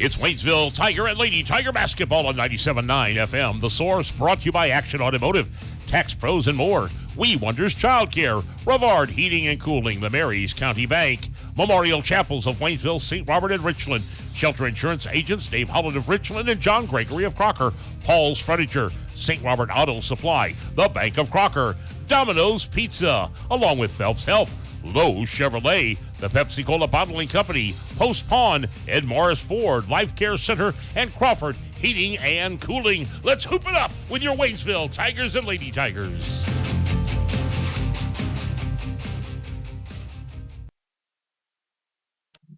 It's Waynesville Tiger and Lady Tiger basketball on 97.9 FM. The Source brought to you by Action Automotive, Tax Pros and more. We Wonders Childcare, Brevard Heating and Cooling, the Marys County Bank, Memorial Chapels of Waynesville, St. Robert and Richland, Shelter Insurance Agents Dave Holland of Richland and John Gregory of Crocker, Paul's Furniture, St. Robert Auto Supply, the Bank of Crocker, Domino's Pizza, along with Phelps Health, Lowe's Chevrolet, the Pepsi-Cola Bottling Company, Post Pond, Ed Morris Ford, Life Care Center, and Crawford Heating and Cooling. Let's hoop it up with your Waynesville Tigers and Lady Tigers.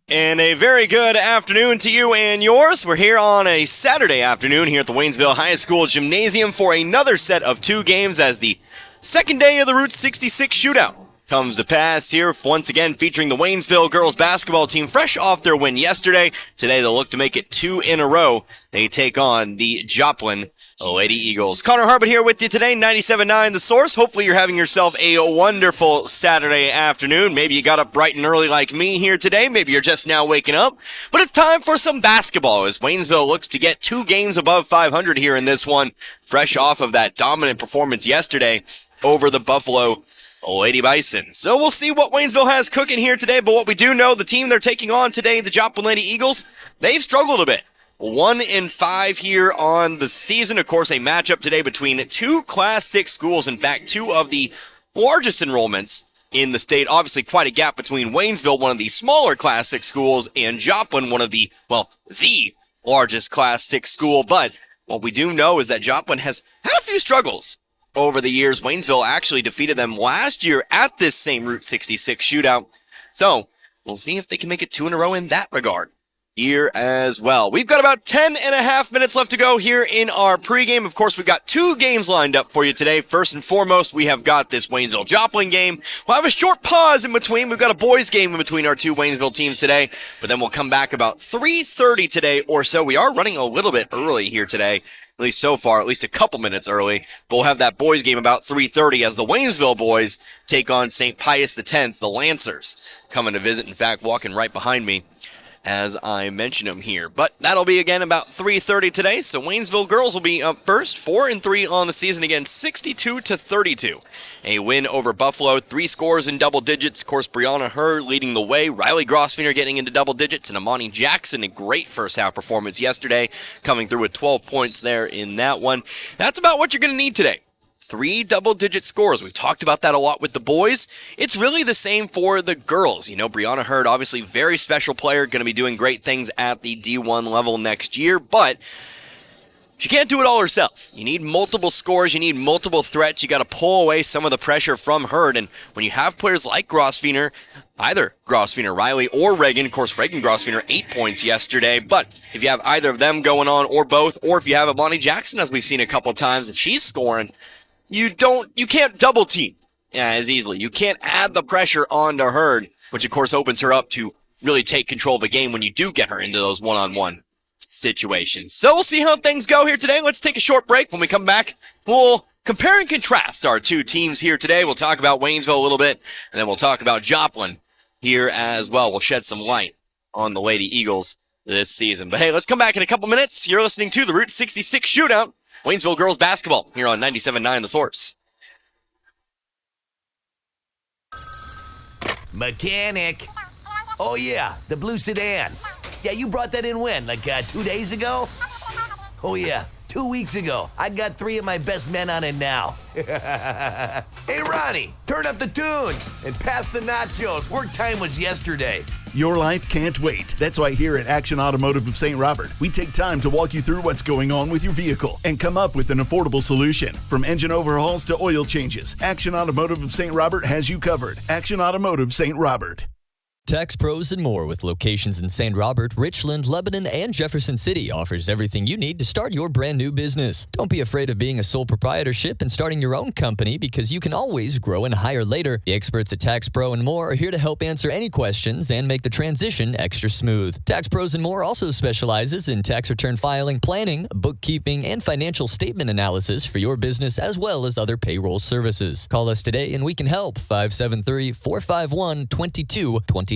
And a very good afternoon to you and yours. We're here on a Saturday afternoon here at the Waynesville High School Gymnasium for another set of two games as the second day of the Route 66 Shootout comes to pass here, once again featuring the Waynesville girls basketball team fresh off their win yesterday. Today they'll look to make it two in a row. They take on the Joplin Lady Eagles. Connor Harbert here with you today, 97.9 The Source. Hopefully you're having yourself a wonderful Saturday afternoon. Maybe you got up bright and early like me here today. Maybe you're just now waking up. But it's time for some basketball as Waynesville looks to get two games above 500 here in this one, fresh off of that dominant performance yesterday over the Buffalo Lady Bison. So we'll see what Waynesville has cooking here today, but what we do know, the team they're taking on today, the Joplin Lady Eagles, they've struggled a bit. 1-5 here on the season. Of course, a matchup today between two Class 6 schools. In fact, two of the largest enrollments in the state. Obviously, quite a gap between Waynesville, one of the smaller Class 6 schools, and Joplin, one of the largest Class 6 school. But what we do know is that Joplin has had a few struggles over the years. Waynesville actually defeated them last year at this same Route 66 Shootout. So we'll see if they can make it two in a row in that regard here as well. We've got about 10.5 minutes left to go here in our pregame. Of course, we've got two games lined up for you today. First and foremost, we have got this Waynesville-Joplin game. We'll have a short pause in between. We've got a boys game in between our two Waynesville teams today, but then we'll come back about 3:30 today or so. We are running a little bit early here today, at least so far, at least a couple minutes early. But we'll have that boys game about 3:30 as the Waynesville boys take on St. Pius X, the Lancers, coming to visit. In fact, walking right behind me as I mention them here. But that'll be again about 3:30 today. So Waynesville girls will be up first, 4-3 on the season again, 62-32. A win over Buffalo, 3 scores in double digits. Of course, Brianna Hurd leading the way. Riley Grosvenor getting into double digits, and Amani Jackson, a great first half performance yesterday, coming through with 12 points there in that one. That's about what you're going to need today. 3 double-digit scores. We've talked about that a lot with the boys. It's really the same for the girls. You know, Brianna Hurd, obviously very special player, going to be doing great things at the D1 level next year, but she can't do it all herself. You need multiple scores. You need multiple threats. You got to pull away some of the pressure from Hurd, and when you have players like Grosvenor, either Grosvenor, Riley, or Reagan. Of course, Reagan Grosvenor, 8 points yesterday. But if you have either of them going on, or both, or if you have Amani Jackson, as we've seen a couple times, if she's scoring, you can't double team as easily. You can't add the pressure onto Hurd, which of course opens her up to really take control of the game when you do get her into those one-on-one situations. So we'll see how things go here today. Let's take a short break. When we come back, we'll compare and contrast our two teams here today. We'll talk about Waynesville a little bit, and then we'll talk about Joplin here as well. We'll shed some light on the Lady Eagles this season. But hey, let's come back in a couple minutes. You're listening to the Route 66 Shootout, Waynesville girls basketball here on 97.9 The Source. Mechanic. Oh yeah, the blue sedan. Yeah, you brought that in when? Like 2 days ago? Oh yeah, 2 weeks ago. I got 3 of my best men on it now. Hey Ronnie, turn up the tunes and pass the nachos. Work time was yesterday. Your life can't wait. That's why here at Action Automotive of St. Robert, we take time to walk you through what's going on with your vehicle and come up with an affordable solution. From engine overhauls to oil changes, Action Automotive of St. Robert has you covered. Action Automotive St. Robert. Tax Pros and More, with locations in St. Robert, Richland, Lebanon, and Jefferson City, offers everything you need to start your brand new business. Don't be afraid of being a sole proprietorship and starting your own company, because you can always grow and hire later. The experts at Tax Pro and More are here to help answer any questions and make the transition extra smooth. Tax Pros and More also specializes in tax return filing, planning, bookkeeping, and financial statement analysis for your business, as well as other payroll services. Call us today and we can help. 573-451-2229.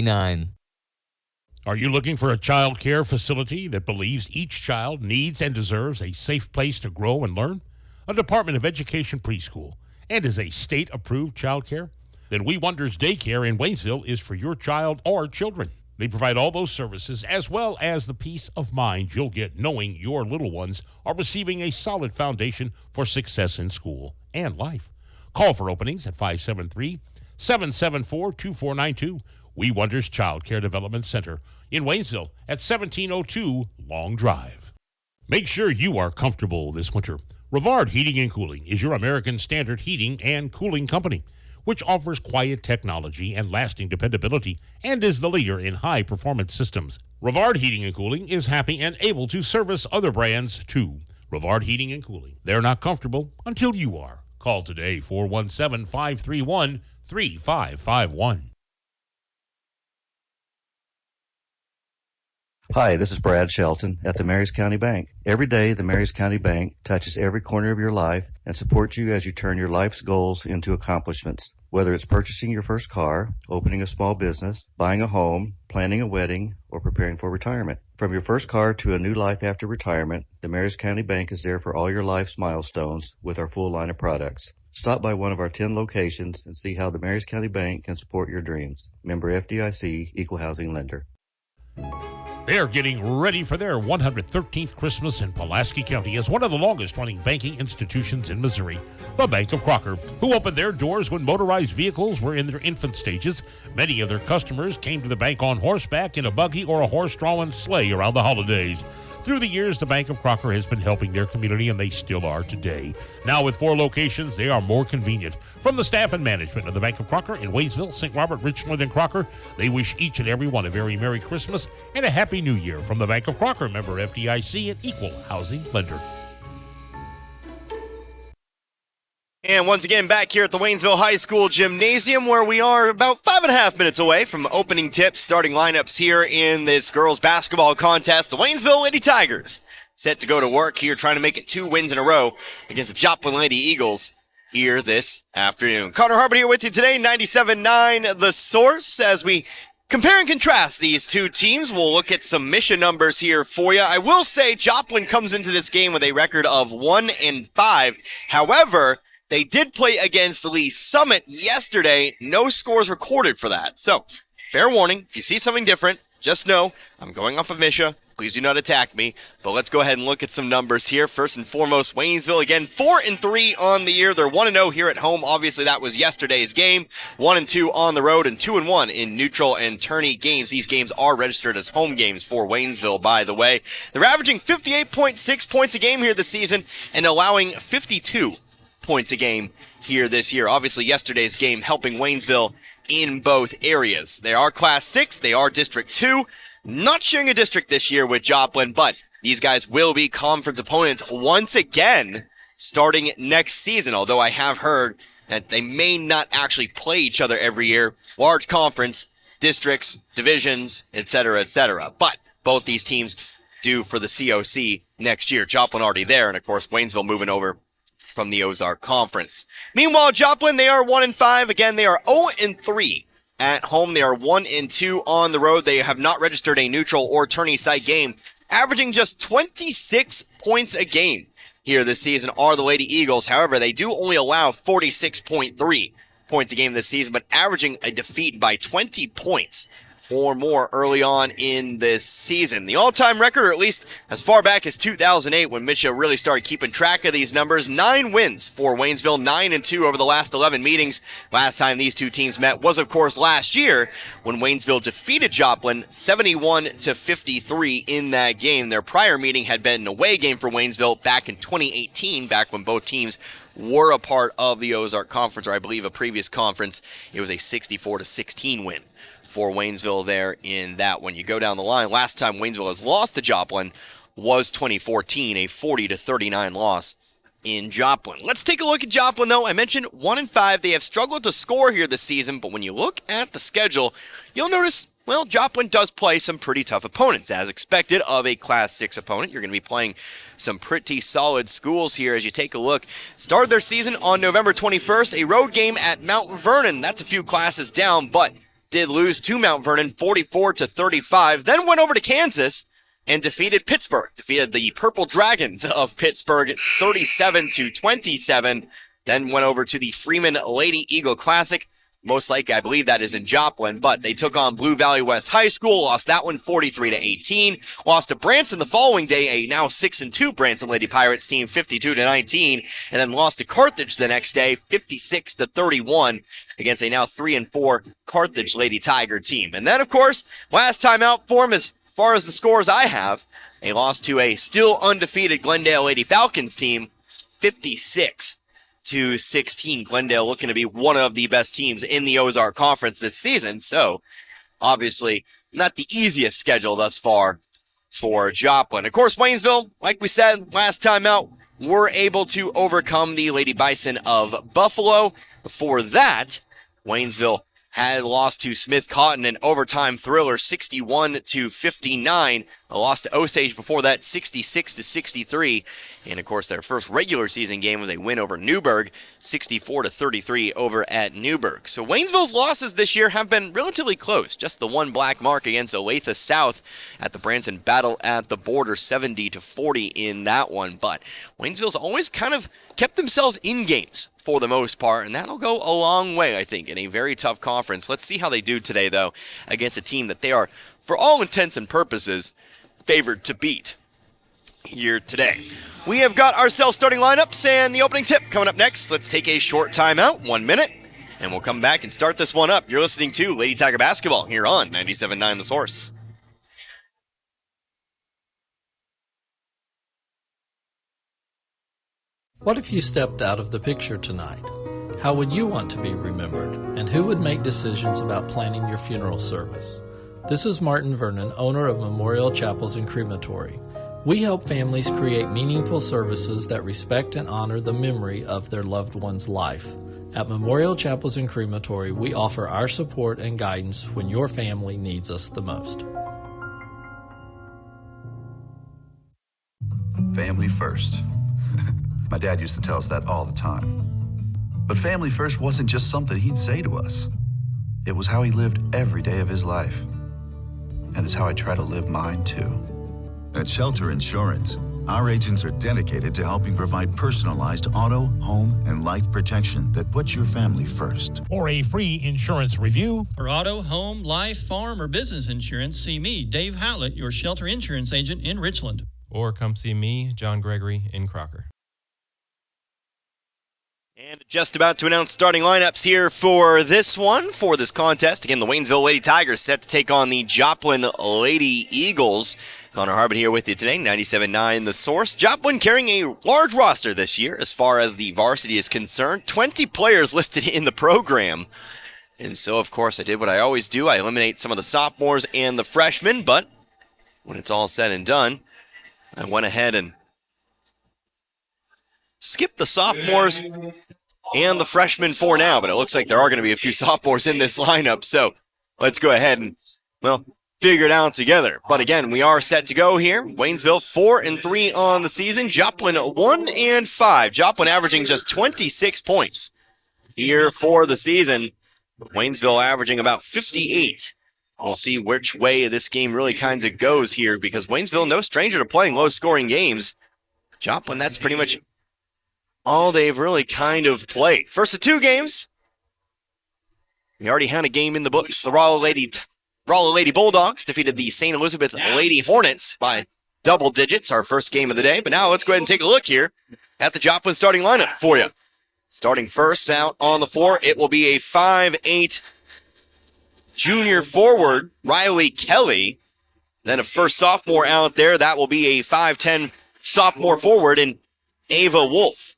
Are you looking for a child care facility that believes each child needs and deserves a safe place to grow and learn? A Department of Education preschool and is a state-approved child care? Then We Wonders Daycare in Waynesville is for your child or children. They provide all those services as well as the peace of mind you'll get knowing your little ones are receiving a solid foundation for success in school and life. Call for openings at 573-774-2492. We Wonders Child Care Development Center in Waynesville at 1702 Long Drive. Make sure you are comfortable this winter. Rivard Heating and Cooling is your American Standard heating and cooling company, which offers quiet technology and lasting dependability and is the leader in high-performance systems. Rivard Heating and Cooling is happy and able to service other brands, too. Rivard Heating and Cooling. They're not comfortable until you are. Call today, 417-531-3551. Hi, this is Brad Shelton at the Marys County Bank. Every day, the Marys County Bank touches every corner of your life and supports you as you turn your life's goals into accomplishments. Whether it's purchasing your first car, opening a small business, buying a home, planning a wedding, or preparing for retirement. From your first car to a new life after retirement, the Marys County Bank is there for all your life's milestones with our full line of products. Stop by one of our 10 locations and see how the Marys County Bank can support your dreams. Member FDIC, Equal Housing Lender. They're getting ready for their 113th Christmas in Pulaski County as one of the longest-running banking institutions in Missouri, the Bank of Crocker, who opened their doors when motorized vehicles were in their infant stages. Many of their customers came to the bank on horseback, in a buggy, or a horse-drawn sleigh around the holidays. Through the years, the Bank of Crocker has been helping their community, and they still are today. Now, with 4 locations, they are more convenient. From the staff and management of the Bank of Crocker in Waynesville, St. Robert, Richland, and Crocker, they wish each and every one a very Merry Christmas and a Happy New Year from the Bank of Crocker, member FDIC, and Equal Housing Lender. And once again, back here at the Waynesville High School Gymnasium, where we are about 5.5 minutes away from opening tips, starting lineups here in this girls basketball contest. The Waynesville Lady Tigers set to go to work here, trying to make it 2 wins in a row against the Joplin Lady Eagles here this afternoon. Connor Harbert here with you today, 97.9 The Source. As we compare and contrast these two teams, we'll look at some mission numbers here for you. I will say Joplin comes into this game with a record of 1-5. However, they did play against Lee Summit yesterday. No scores recorded for that. So, fair warning, if you see something different, just know I'm going off of Misha. Please do not attack me. But let's go ahead and look at some numbers here. First and foremost, Waynesville, again, 4-3 on the year. They're 1-0 here at home. Obviously, that was yesterday's game. 1-2 on the road and 2-1 in neutral and tourney games. These games are registered as home games for Waynesville, by the way. They're averaging 58.6 points a game here this season and allowing 52 points a game here this year. Obviously, yesterday's game helping Waynesville in both areas. They are Class 6. They are District 2. Not sharing a district this year with Joplin, but these guys will be conference opponents once again starting next season, although I have heard that they may not actually play each other every year. Large conference, districts, divisions, etc., etc. But both these teams do for the COC next year. Joplin already there, and of course, Waynesville moving over from the Ozark Conference. Meanwhile, Joplin, they are 1-5. Again, they are 0-3. At home, they are 1-2 on the road. They have not registered a neutral or tourney site game, averaging just 26 points a game here this season are the Lady Eagles. However, they do only allow 46.3 points a game this season, but averaging a defeat by 20 points or more early on in this season. The all-time record, or at least as far back as 2008, when Mitchell really started keeping track of these numbers, 9 wins for Waynesville, 9-2 over the last 11 meetings. Last time these two teams met was, of course, last year, when Waynesville defeated Joplin 71-53 in that game. Their prior meeting had been an away game for Waynesville back in 2018, back when both teams were a part of the Ozark Conference, or I believe a previous conference. It was a 64-16 win for Waynesville there in that one. You go down the line, last time Waynesville has lost to Joplin was 2014, a 40-39 loss in Joplin. Let's take a look at Joplin, though. I mentioned 1-5. They have struggled to score here this season, but when you look at the schedule, you'll notice, well, Joplin does play some pretty tough opponents. As expected of a Class 6 opponent, you're going to be playing some pretty solid schools here as you take a look. Started their season on November 21st, a road game at Mount Vernon. That's a few classes down, but did lose to Mount Vernon 44-35, then went over to Kansas and defeated Pittsburgh. Defeated the Purple Dragons of Pittsburgh 37-27, then went over to the Freeman Lady Eagle Classic. Most likely, I believe that is in Joplin, but they took on Blue Valley West High School, lost that one 43-18, lost to Branson the following day, a now 6-2 Branson Lady Pirates team, 52-19, and then lost to Carthage the next day, 56-31, against a now 3-4 Carthage Lady Tiger team. And then, of course, last time out for them, as far as the scores I have, a loss to a still undefeated Glendale Lady Falcons team, 56-16. Glendale looking to be one of the best teams in the Ozark Conference this season. So, obviously, not the easiest schedule thus far for Joplin. Of course, Waynesville, like we said last time out, were able to overcome the Lady Bison of Buffalo. Before that, Waynesville had lost to Smith Cotton in overtime thriller 61-59. A loss to Osage before that 66-63. And of course their first regular season game was a win over Newburgh 64-33 over at Newburgh. So Waynesville's losses this year have been relatively close. Just the one black mark against Olathe South at the Branson Battle at the Border 70-40 in that one. But Waynesville's always kind of kept themselves in games for the most part, and that'll go a long way, I think, in a very tough conference. Let's see how they do today, though, against a team that they are, for all intents and purposes, favored to beat here today. We have got ourselves starting lineups and the opening tip coming up next. Let's take a short timeout, 1 minute, and we'll come back and start this one up. You're listening to Lady Tiger Basketball here on 97.9 The Source. What if you stepped out of the picture tonight? How would you want to be remembered? And who would make decisions about planning your funeral service? This is Martin Vernon, owner of Memorial Chapels and Crematory. We help families create meaningful services that respect and honor the memory of their loved one's life. At Memorial Chapels and Crematory, we offer our support and guidance when your family needs us the most. Family first. My dad used to tell us that all the time. But family first wasn't just something he'd say to us. It was how he lived every day of his life. And it's how I try to live mine, too. At Shelter Insurance, our agents are dedicated to helping provide personalized auto, home, and life protection that puts your family first. For a free insurance review, For auto, home, life, farm, or business insurance, see me, Dave Howlett, your Shelter Insurance agent in Richland. Or come see me, John Gregory, in Crocker. And just about to announce starting lineups here for this one, for this contest. Again, the Waynesville Lady Tigers set to take on the Joplin Lady Eagles. Connor Harbin here with you today, 97.9 The Source. Joplin carrying a large roster this year as far as the varsity is concerned. 20 players listed in the program. And so, of course, I did what I always do. I eliminate some of the sophomores and the freshmen, but when it's all said and done, I went ahead and skip the sophomores and the freshmen for now, but it looks like there are going to be a few sophomores in this lineup, so let's go ahead and, well, figure it out together. But again, we are set to go here. Waynesville 4-3 on the season. Joplin 1-5. Joplin averaging just 26 points here for the season. Waynesville averaging about 58. We'll see which way this game really kind of goes here, because Waynesville, no stranger to playing low-scoring games. Joplin, that's pretty much all they've really kind of played. First of two games, we already had a game in the books. The Rolla Lady Bulldogs defeated the St. Elizabeth Lady Hornets by double digits, our first game of the day. But now let's go ahead and take a look here at the Joplin starting lineup for you. Starting first out on the floor, it will be a 5'8" junior forward, Riley Kelly. Then a first sophomore out there, that will be a 5'10" sophomore forward in Ava Wolf.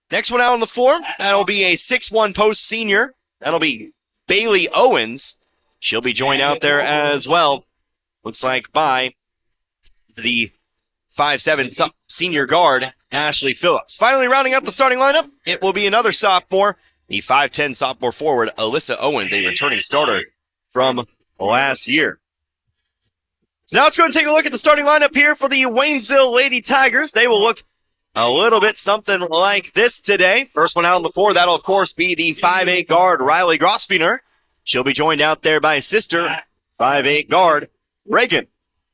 Next one out on the floor, that'll be a 6'1" post senior. That'll be Bailey Owens. She'll be joined out there as well, looks like, by the 5'7" senior guard, Ashley Phillips. Finally rounding out the starting lineup, it will be another sophomore, the 5'10" sophomore forward, Alyssa Owens, a returning starter from last year. So now let's go and take a look at the starting lineup here for the Waynesville Lady Tigers. They will look a little bit something like this today. First one out on the floor, that'll of course be the 5'8" guard, Riley Grosspiener. She'll be joined out there by his sister, 5'8" guard, Reagan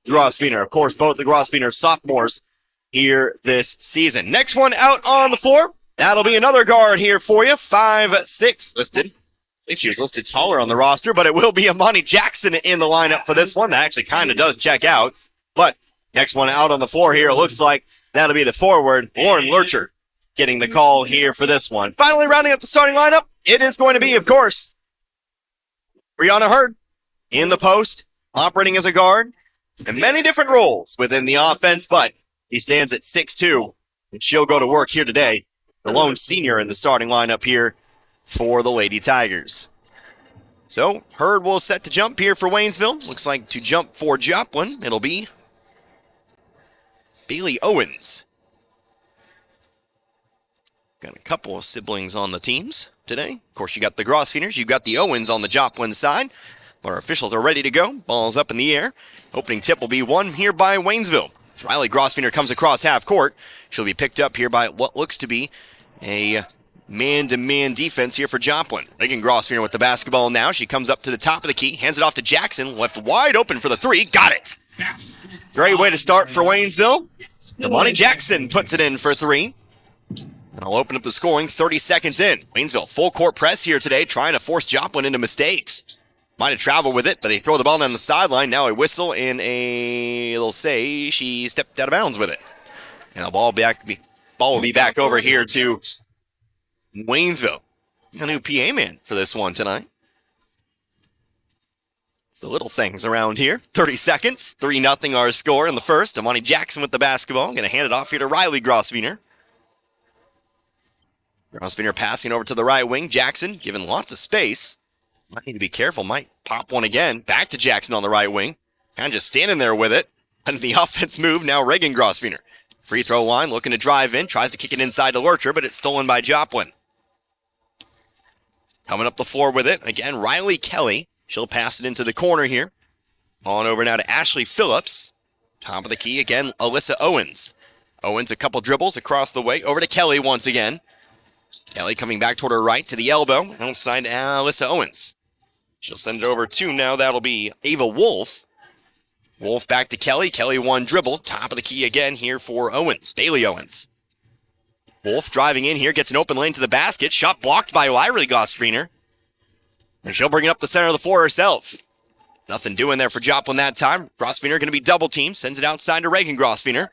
Grosvenor. Of course, both the Grosvenor sophomores here this season. Next one out on the floor. That'll be another guard here for you, 5'6" listed. I think she was listed taller on the roster, but it will be Amani Jackson in the lineup for this one. That actually kind of does check out. But next one out on the floor here, it looks like that'll be the forward, Lauren Lurcher, getting the call here for this one. Finally, rounding up the starting lineup, it is going to be, of course, Brianna Hurd in the post, operating as a guard, and many different roles within the offense, but he stands at 6'2", and she'll go to work here today. The lone senior in the starting lineup here for the Lady Tigers. So, Hurd will set to jump here for Waynesville. Looks like to jump for Joplin, it'll be Bailey Owens. Got a couple of siblings on the teams today. Of course, you got the Grosvenors, you got the Owens on the Joplin side. Our officials are ready to go. Ball's up in the air. Opening tip will be won here by Waynesville. As Riley Grosvenor comes across half court, she'll be picked up here by what looks to be a man-to-man defense here for Joplin. Reagan Grosvenor with the basketball now. She comes up to the top of the key, hands it off to Jackson, left wide open for the three. Got it! Great way to start for Waynesville. Amani Jackson puts it in for three. And I'll open up the scoring 30 seconds in. Waynesville full court press here today, trying to force Joplin into mistakes. Might have traveled with it, but they throw the ball down the sideline. Now a whistle and they'll say she stepped out of bounds with it. And the ball will be back over here to Waynesville. A new PA man for this one tonight. It's the little things around here. 30 seconds, 3-0 our score in the first. Amani Jackson with the basketball. Going to hand it off here to Riley Grosvenor. Grosvenor passing over to the right wing. Jackson given lots of space. Might need to be careful. Might pop one again. Back to Jackson on the right wing. Kind of just standing there with it. And the offense move now Reagan Grosvenor. Free throw line looking to drive in. Tries to kick it inside to Lurcher, but it's stolen by Joplin. Coming up the floor with it. Again, Riley Kelly. She'll pass it into the corner here. On over now to Ashley Phillips. Top of the key again, Alyssa Owens. Owens a couple dribbles across the way. Over to Kelly once again. Kelly coming back toward her right to the elbow. Outside Alyssa Owens. She'll send it over to now. That'll be Ava Wolf. Wolf back to Kelly. Kelly one dribble. Top of the key again here for Owens. Bailey Owens. Wolf driving in here. Gets an open lane to the basket. Shot blocked by Riley Grosvenor. And she'll bring it up the center of the floor herself. Nothing doing there for Joplin that time. Grosvenor going to be double teamed. Sends it outside to Reagan Grosvenor.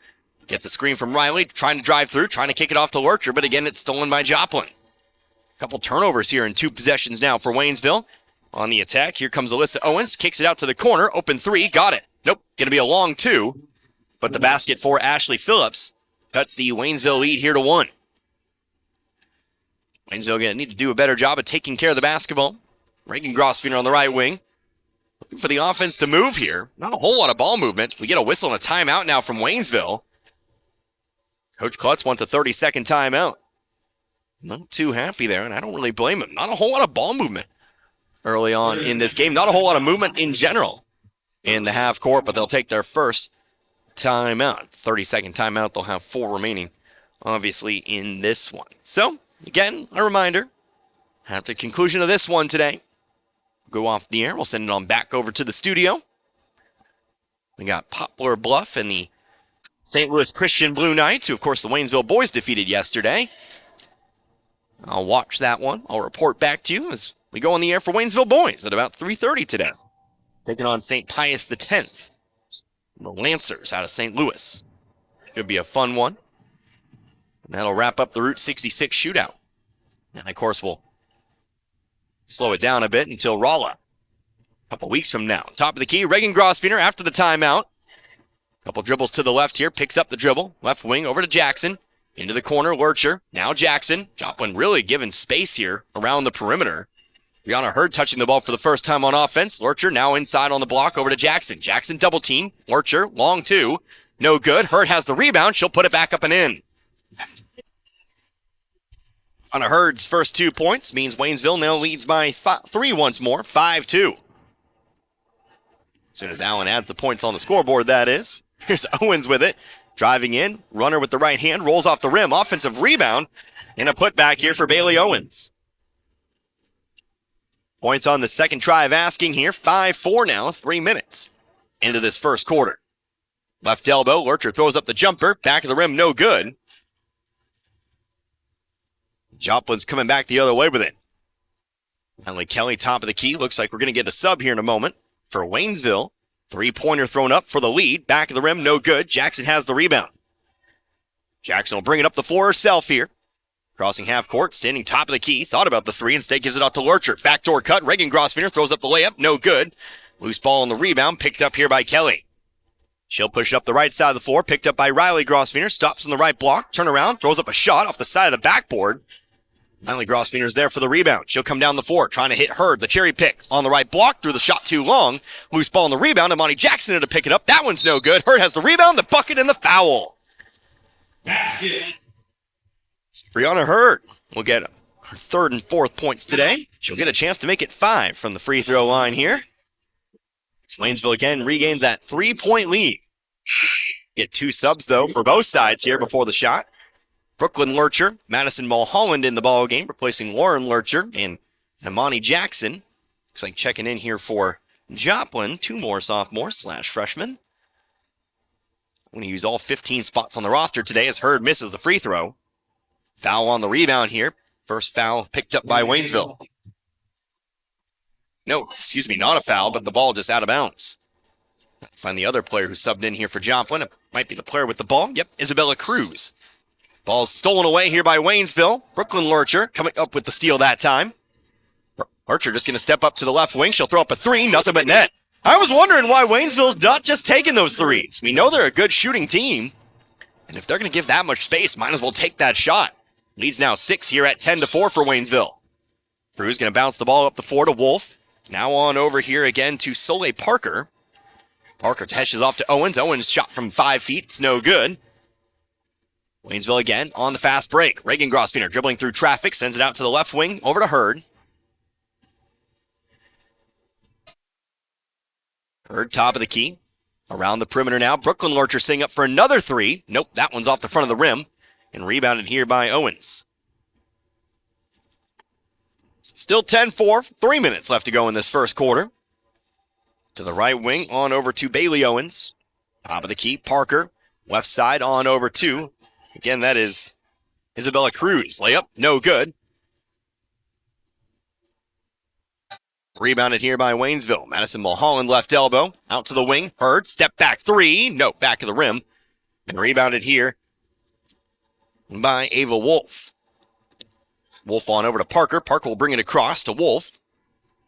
Gets a screen from Riley. Trying to drive through. Trying to kick it off to Lurcher. But again, it's stolen by Joplin. A couple turnovers here in 2 possessions now for Waynesville. On the attack, here comes Alyssa Owens. Kicks it out to the corner. Open three. Got it. Nope. Going to be a long 2. But the basket for Ashley Phillips cuts the Waynesville lead here to 1. Waynesville going to need to do a better job of taking care of the basketball. Reagan Grosvenor on the right wing. Looking for the offense to move here. Not a whole lot of ball movement. We get a whistle and a timeout now from Waynesville. Coach Klutz wants a 30-second timeout. Not too happy there, and I don't really blame him. Not a whole lot of ball movement early on in this game. Not a whole lot of movement in general in the half court, but they'll take their first timeout. 30-second timeout. They'll have 4 remaining, obviously, in this one. So, again, a reminder. At the conclusion of this one today, go off the air. We'll send it on back over to the studio. We got Poplar Bluff and the St. Louis Christian Blue Knights, who, of course, the Waynesville boys defeated yesterday. I'll watch that one. I'll report back to you as we go on the air for Waynesville boys at about 3:30 today. Taking on St. Pius X, the Lancers out of St. Louis. Should be a fun one. And that'll wrap up the Route 66 shootout. And, of course, we'll slow it down a bit until Rolla. A couple weeks from now. Top of the key, Reagan Grosvenor after the timeout. Couple dribbles to the left here. Picks up the dribble. Left wing over to Jackson. Into the corner, Lurcher. Now Jackson. Joplin really given space here around the perimeter. Brianna Hurd touching the ball for the first time on offense. Lurcher now inside on the block over to Jackson. Jackson double team. Lurcher, long 2. No good. Hurd has the rebound. She'll put it back up and in. On a Hurd's first 2 points means Waynesville now leads by 3 once more, 5-2. As soon as Allen adds the points on the scoreboard, that is. Here's Owens with it. Driving in, runner with the right hand, rolls off the rim, offensive rebound, and a putback here for Bailey Owens. Points on the second try of asking here. 5-4 now, 3 minutes into this first quarter. Left elbow, Lurcher throws up the jumper. Back of the rim, no good. Joplin's coming back the other way with it. Finally, Kelly, top of the key. Looks like we're going to get a sub here in a moment for Waynesville. Three-pointer thrown up for the lead. Back of the rim, no good. Jackson has the rebound. Jackson will bring it up the floor herself here. Crossing half court, standing top of the key. Thought about the three, instead gives it out to Lurcher. Backdoor cut, Reagan Grosvenor throws up the layup, no good. Loose ball on the rebound, picked up here by Kelly. She'll push it up the right side of the floor, picked up by Riley Grosvenor. Stops on the right block, turn around, throws up a shot off the side of the backboard. Finally, Grosvenor's there for the rebound. She'll come down the floor, trying to hit Hurd, the cherry pick. On the right block, threw the shot too long. Loose ball on the rebound, Amani Jackson had to pick it up. That one's no good. Hurd has the rebound, the bucket, and the foul. That's it. Brianna Hurd will get her third and fourth points today. She'll get a chance to make it 5 from the free throw line here. Waynesville again regains that 3-point lead. Get 2 subs, though, for both sides here before the shot. Brooklyn Lurcher, Madison Mulholland in the ball game, replacing Lauren Lurcher and Amani Jackson. Looks like checking in here for Joplin, 2 more sophomores / freshmen. I'm going to use all 15 spots on the roster today as Hurd misses the free throw. Foul on the rebound here. First foul picked up by Waynesville. No, excuse me, not a foul, but the ball just out of bounds. Find the other player who subbed in here for Joplin. It might be the player with the ball. Yep, Isabella Cruz. Ball's stolen away here by Waynesville. Brooklyn Lurcher coming up with the steal that time. Lurcher just going to step up to the left wing. She'll throw up a 3, nothing but net. I was wondering why Waynesville's not just taking those threes. We know they're a good shooting team. And if they're going to give that much space, might as well take that shot. Leads now 6 here at 10-4 for Waynesville. Cruz going to bounce the ball up the floor to Wolf. Now on over here again to Soleil Parker. Parker dashes off to Owens. Owens shot from 5 feet. It's no good. Waynesville again on the fast break. Reagan Grosvenor dribbling through traffic. Sends it out to the left wing. Over to Hurd. Hurd top of the key. Around the perimeter now. Brooklyn Lurcher setting up for another 3. Nope, that one's off the front of the rim. And rebounded here by Owens. Still 10-4. 3 minutes left to go in this first quarter. To the right wing, on over to Bailey Owens. Top of the key, Parker. Left side, on over to, again, that is Isabella Cruz. Layup, no good. Rebounded here by Waynesville. Madison Mulholland, left elbow. Out to the wing, Hurd. Step back 3. No, back of the rim. And rebounded here by Ava Wolf. Wolf on over to Parker. Parker will bring it across to Wolf.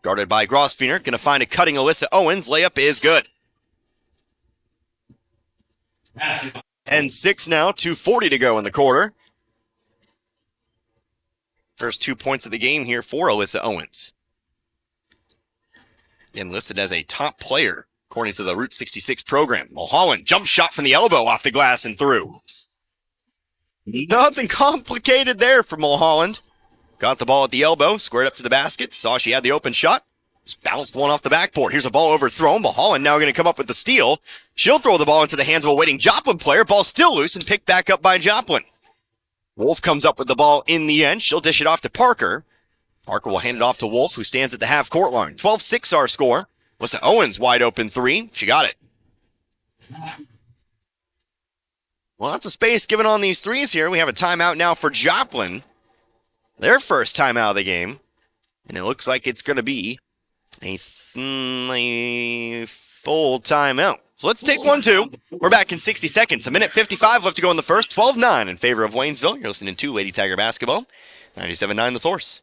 Guarded by Grosvenor. Going to find a cutting Alyssa Owens. Layup is good. And 6 now, 2:40 to go in the quarter. First 2 points of the game here for Alyssa Owens. And listed as a top player, according to the Route 66 program. Mulholland, jump shot from the elbow off the glass and through. Nothing complicated there for Mulholland. Got the ball at the elbow, squared up to the basket, saw she had the open shot. Just bounced one off the backboard. Here's a ball overthrown. Mulholland now going to come up with the steal. She'll throw the ball into the hands of a waiting Joplin player. Ball still loose and picked back up by Joplin. Wolf comes up with the ball in the end. She'll dish it off to Parker. Parker will hand it off to Wolf, who stands at the half-court line. 12-6 our score. Alyssa Owens wide open 3. She got it. Lots of space given on these threes here. We have a timeout now for Joplin. Their first timeout of the game. And it looks like it's going to be a full timeout. So let's take 1, 2. We're back in 60 seconds. 1:55 left to go in the first. 12-9 in favor of Waynesville. You're listening to Lady Tiger Basketball. 97.9 The Source.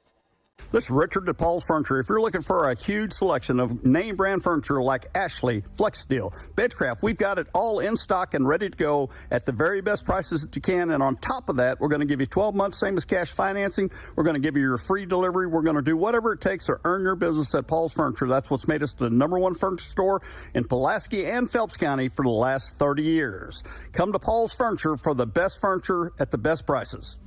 This is Richard at Paul's Furniture. If you're looking for a huge selection of name brand furniture like Ashley, FlexSteel, Bedcraft, we've got it all in stock and ready to go at the very best prices that you can. And on top of that, we're going to give you 12 months, same as cash financing. We're going to give you your free delivery. We're going to do whatever it takes to earn your business at Paul's Furniture. That's what's made us the #1 furniture store in Pulaski and Phelps County for the last 30 years. Come to Paul's Furniture for the best furniture at the best prices.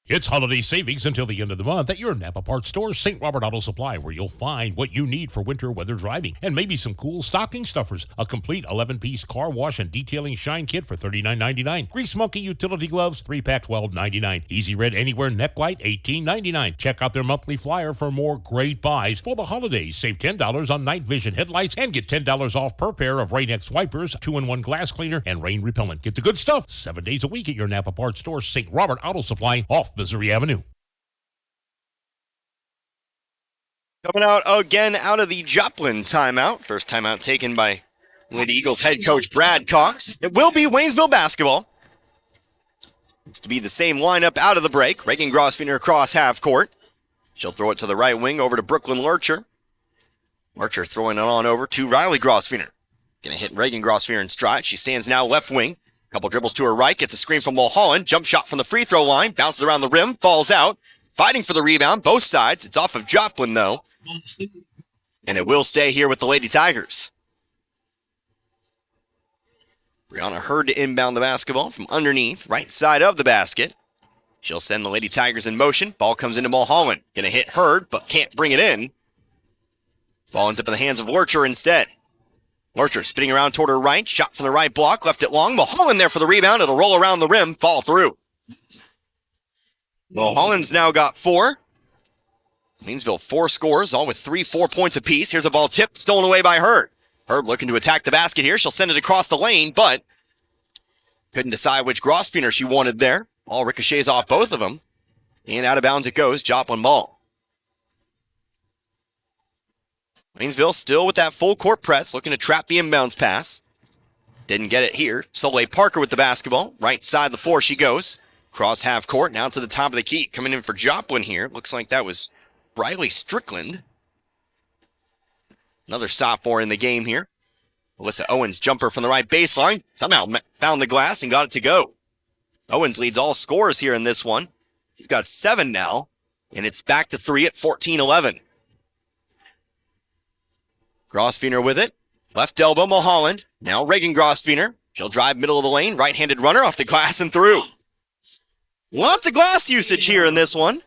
It's holiday savings until the end of the month at your Napa Parts store, St. Robert Auto Supply, where you'll find what you need for winter weather driving and maybe some cool stocking stuffers. A complete 11-piece car wash and detailing shine kit for $39.99. Grease Monkey utility gloves, 3-pack, $12.99. Easy Red Anywhere neck light, $18.99. Check out their monthly flyer for more great buys for the holidays. Save $10 on night vision headlights and get $10 off per pair of Rain-X wipers, 2-in-1 glass cleaner, and rain repellent. Get the good stuff 7 days a week at your Napa Parts store, St. Robert Auto Supply, off Missouri Avenue. Coming out again out of the Joplin timeout. First timeout taken by Lady Eagles head coach Brad Cox. It will be Waynesville basketball. Looks to be the same lineup out of the break. Reagan Grosfener across half court. She'll throw it to the right wing over to Brooklyn Lurcher. Lurcher throwing it on over to Riley Grosfener. Gonna hit Reagan Grosfener in stride. She stands now left wing. Couple dribbles to her right, gets a screen from Mulholland. Jump shot from the free throw line, bounces around the rim, falls out. Fighting for the rebound, both sides. It's off of Joplin, though. And it will stay here with the Lady Tigers. Brianna Hurd to inbound the basketball from underneath, right side of the basket. She'll send the Lady Tigers in motion. Ball comes into Mulholland. Gonna hit Hurd, but can't bring it in. Ball ends up in the hands of Lurcher instead. Lurcher spinning around toward her right. Shot from the right block. Left it long. Mulholland there for the rebound. It'll roll around the rim. Fall through. Mulholland's now got 4. Waynesville 4 scores, all with 3 4-points apiece. Here's a ball tipped, stolen away by Hurd. Hurd looking to attack the basket here. She'll send it across the lane, but couldn't decide which Grosfener she wanted there. Ball ricochets off both of them. And out of bounds it goes. Joplin ball. Waynesville still with that full court press, looking to trap the inbounds pass. Didn't get it here. Soleil Parker with the basketball. Right side of the floor she goes. Cross half court, now to the top of the key. Coming in for Joplin here. Looks like that was Riley Strickland. Another sophomore in the game here. Alyssa Owens jumper from the right baseline. Somehow found the glass and got it to go. Owens leads all scorers here in this one. He's got 7 now, and it's back to 3 at 14-11. Grosfener with it. Left elbow, Mulholland. Now Reagan Grosfener. She'll drive middle of the lane. Right-handed runner off the glass and through. Lots of glass usage here in this one.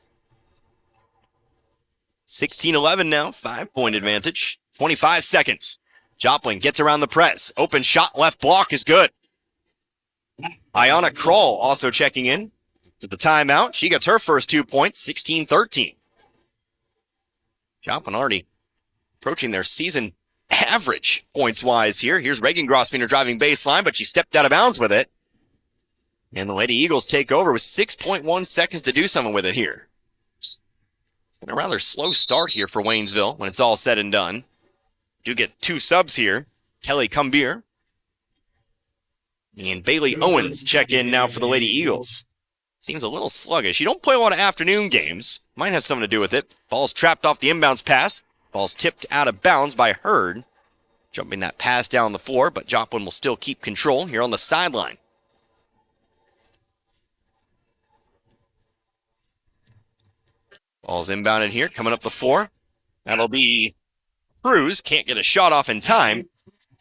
16-11 now. 5-point advantage. 25 seconds. Joplin gets around the press. Open shot, left block is good. Ayana Kroll also checking in to the timeout. She gets her first 2 points. 16-13. Joplin already approaching their season average points-wise here. Here's Reagan Grosfener driving baseline, but she stepped out of bounds with it. And the Lady Eagles take over with 6.1 seconds to do something with it here. It's been a rather slow start here for Waynesville when it's all said and done. Do get 2 subs here. Kelly Cumbier and Bailey Owens check in now for the Lady Eagles. Seems a little sluggish. You don't play a lot of afternoon games. Might have something to do with it. Ball's trapped off the inbounds pass. Ball's tipped out of bounds by Hurd. Jumping that pass down the floor, but Joplin will still keep control here on the sideline. Ball's inbounded here, coming up the floor. That'll be Cruz. Can't get a shot off in time.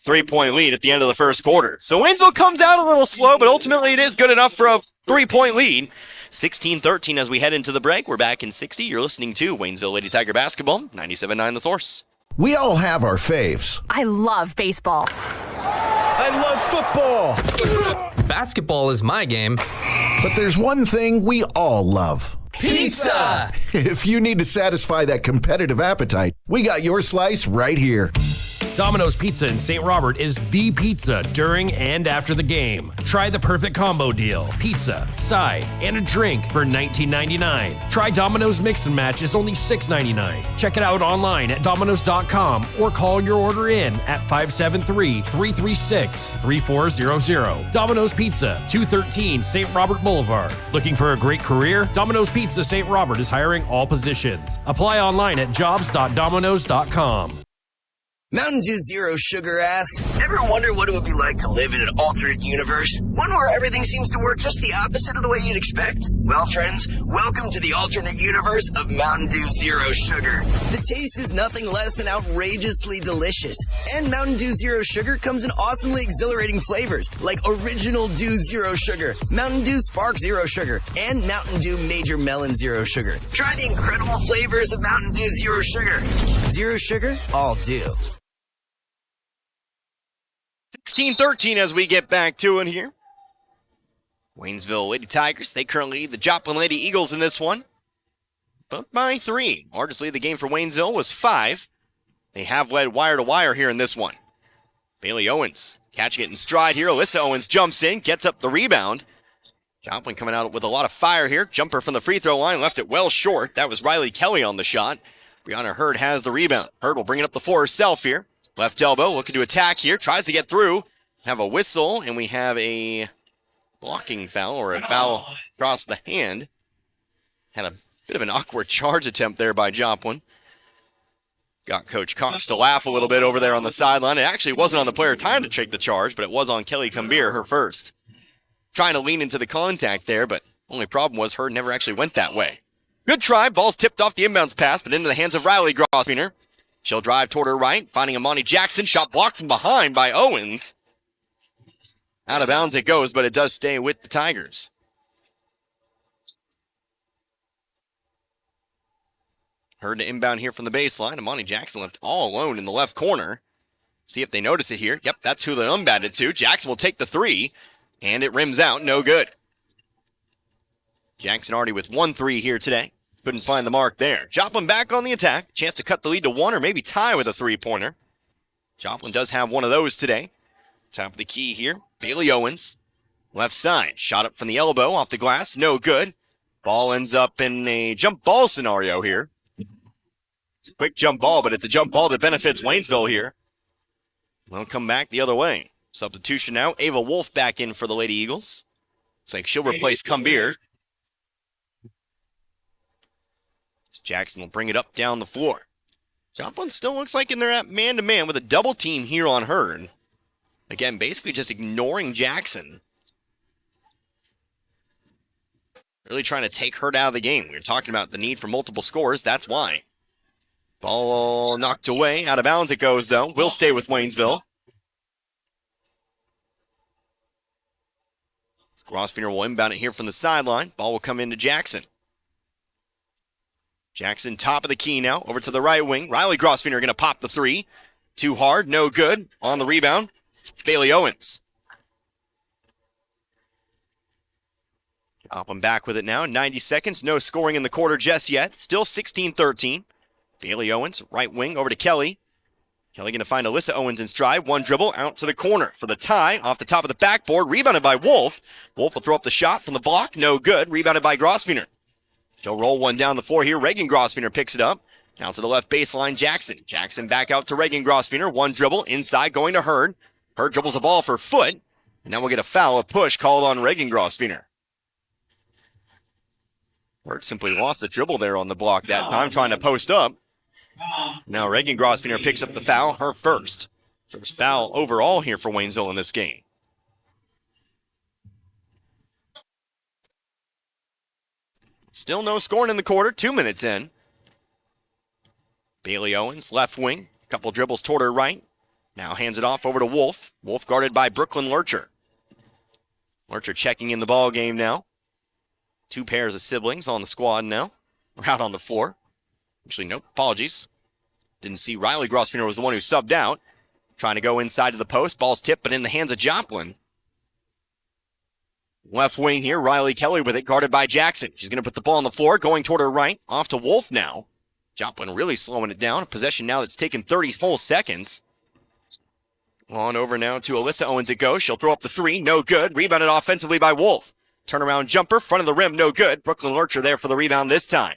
3-point lead at the end of the first quarter. So Waynesville comes out a little slow, but ultimately it is good enough for a 3-point lead. 16-13 as we head into the break. We're back in 60. You're listening to Waynesville Lady Tiger Basketball, 97.9 The Source. We all have our faves. I love baseball. I love football. Basketball is my game. But there's one thing we all love. Pizza! If you need to satisfy that competitive appetite, we got your slice right here. Domino's Pizza in St. Robert is the pizza during and after the game. Try the perfect combo deal. Pizza, side, and a drink for $19.99. Try Domino's Mix and Match is only $6.99. Check it out online at Domino's.com or call your order in at 573-336-3400. Domino's Pizza, 213 St. Robert Boulevard. Looking for a great career? Domino's Pizza St. Robert is hiring all positions. Apply online at jobs.domino's.com. Mountain Dew Zero Sugar asks, ever wonder what it would be like to live in an alternate universe? One where everything seems to work just the opposite of the way you'd expect? Well, friends, welcome to the alternate universe of Mountain Dew Zero Sugar. The taste is nothing less than outrageously delicious. And Mountain Dew Zero Sugar comes in awesomely exhilarating flavors like Original Dew Zero Sugar, Mountain Dew Spark Zero Sugar, and Mountain Dew Major Melon Zero Sugar. Try the incredible flavors of Mountain Dew Zero Sugar. Zero Sugar, all dew. 16-13 as we get back to it here. Waynesville Lady Tigers, they currently lead the Joplin Lady Eagles in this one, but by 3. Largest lead of the game for Waynesville was 5. They have led wire to wire here in this one. Bailey Owens catching it in stride here. Alyssa Owens jumps in, gets up the rebound. Joplin coming out with a lot of fire here. Jumper from the free throw line, left it well short. That was Riley Kelly on the shot. Brianna Hurd has the rebound. Hurd will bring it up the floor herself here. Left elbow, looking to attack here, tries to get through. Have a whistle, and we have a blocking foul, or a foul across the hand. Had a bit of an awkward charge attempt there by Joplin. Got Coach Cox to laugh a little bit over there on the sideline. It actually wasn't on the player time to take the charge, but it was on Kelly Cumbir, her first. Trying to lean into the contact there, but only problem was Hurd never actually went that way. Good try, ball's tipped off the inbounds pass, but into the hands of Riley Grosvenor. She'll drive toward her right, finding Amani Jackson. Shot blocked from behind by Owens. Out of bounds it goes, but it does stay with the Tigers. Heard to inbound here from the baseline. Amani Jackson left all alone in the left corner. See if they notice it here. Yep, that's who they unbatted to. Jackson will take the 3, and it rims out. No good. Jackson already with 1 3 here today. Couldn't find the mark there. Joplin back on the attack. Chance to cut the lead to 1 or maybe tie with a 3-pointer. Joplin does have one of those today. Top of the key here. Bailey Owens. Left side. Shot up from the elbow off the glass. No good. Ball ends up in a jump ball scenario here. It's a quick jump ball, but it's a jump ball that benefits Waynesville here. They'll come back the other way. Substitution now. Ava Wolf back in for the Lady Eagles. Looks like she'll replace Cumbir. Jackson will bring it up down the floor. Joplin still looks like in there at man-to-man with a double team here on Hurd. Again, basically just ignoring Jackson. Really trying to take Hurd out of the game. We were talking about the need for multiple scores. That's why. Ball knocked away. Out of bounds it goes, though. Will stay with Waynesville. Grosvenor will inbound it here from the sideline. Ball will come into Jackson. Jackson top of the key now, over to the right wing. Riley Grosvenor going to pop the 3. Too hard, no good. On the rebound, Bailey Owens. Joplin back with it now, 90 seconds. No scoring in the quarter just yet. Still 16-13. Bailey Owens, right wing, over to Kelly. Kelly going to find Alyssa Owens in stride. 1 dribble, out to the corner for the tie. Off the top of the backboard, rebounded by Wolf. Wolf will throw up the shot from the block. No good, rebounded by Grosvenor. She'll roll one down the floor here. Reagan Grosvenor picks it up. Down to the left baseline, Jackson. Jackson back out to Reagan Grosvenor. 1 dribble, inside, going to Hurd. Hurd dribbles the ball for foot. And now we'll get a foul, a push called on Reagan Grosvenor. Hurd simply lost the dribble there on the block that time, trying to post up. Now Reagan Grosvenor picks up the foul, her first. First foul overall here for Waynesville in this game. Still no scoring in the quarter, 2 minutes in. Bailey Owens, left wing. Couple dribbles toward her right. Now hands it off over to Wolf. Wolf guarded by Brooklyn Lurcher. Lurcher checking in the ball game now. 2 pairs of siblings on the squad now. We're out on the floor. Actually, no, apologies. Didn't see Riley Grosvenor was the one who subbed out. Trying to go inside to the post. Ball's tipped, but in the hands of Joplin. Left wing here, Riley Kelly with it, guarded by Jackson. She's going to put the ball on the floor, going toward her right. Off to Wolf now. Joplin really slowing it down. A possession now that's taken 30 full seconds. On over now to Alyssa Owens it goes. She'll throw up the 3, no good. Rebounded offensively by Wolf. Turnaround jumper, front of the rim, no good. Brooklyn Lurcher there for the rebound this time.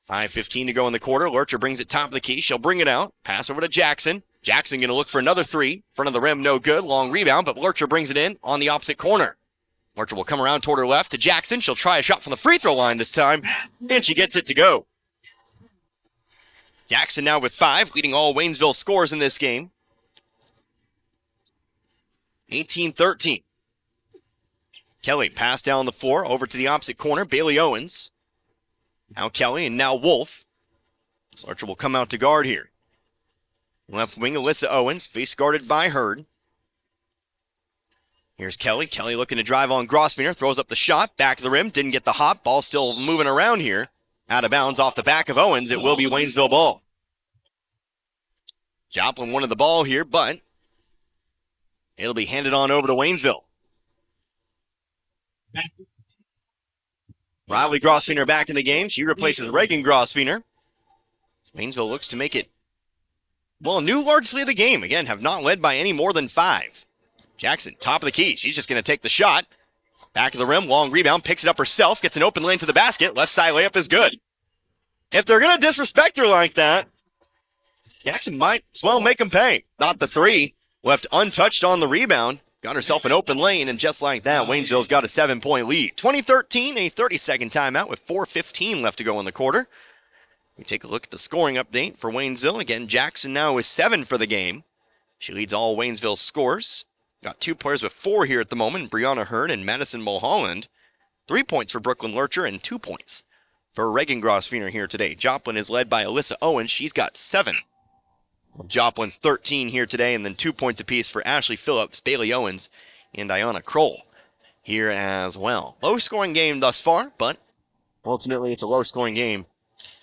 5:15 to go in the quarter. Lurcher brings it top of the key. She'll bring it out. Pass over to Jackson. Jackson going to look for another 3. Front of the rim, no good. Long rebound, but Lurcher brings it in on the opposite corner. Lurcher will come around toward her left to Jackson. She'll try a shot from the free throw line this time, and she gets it to go. Jackson now with 5, leading all Waynesville scores in this game. 18-13. Kelly pass down the floor over to the opposite corner. Bailey Owens. Now Kelly and now Wolf. Archer will come out to guard here. Left wing, Alyssa Owens, face guarded by Hurd. Here's Kelly. Kelly looking to drive on Grosvenor. Throws up the shot. Back of the rim. Didn't get the hop. Ball still moving around here. Out of bounds off the back of Owens. It will be Waynesville ball. Joplin wanted the ball here, but it'll be handed on over to Waynesville. Riley Grosvenor back in the game. She replaces Reagan Grosvenor. Waynesville looks to make it, well, a new large lead of the game. Again, have not led by any more than 5. Jackson, top of the key. She's just going to take the shot. Back of the rim, long rebound, picks it up herself, gets an open lane to the basket. Left side layup is good. If they're going to disrespect her like that, Jackson might as well make them pay. Not the 3. Left untouched on the rebound. Got herself an open lane, and just like that, Waynesville's got a 7-point lead. 20-13, a 30-second timeout with 4:15 left to go in the quarter. We take a look at the scoring update for Waynesville. Again, Jackson now with 7 for the game. She leads all Waynesville scores. Got 2 players with 4 here at the moment, Brianna Hearn and Madison Mulholland. 3 points for Brooklyn Lurcher and 2 points for Reagan Grosvenor here today. Joplin is led by Alyssa Owens. She's got 7. Joplin's 13 here today, and then 2 points apiece for Ashley Phillips, Bailey Owens, and Ayanna Kroll here as well. Low-scoring game thus far, but ultimately it's a low-scoring game.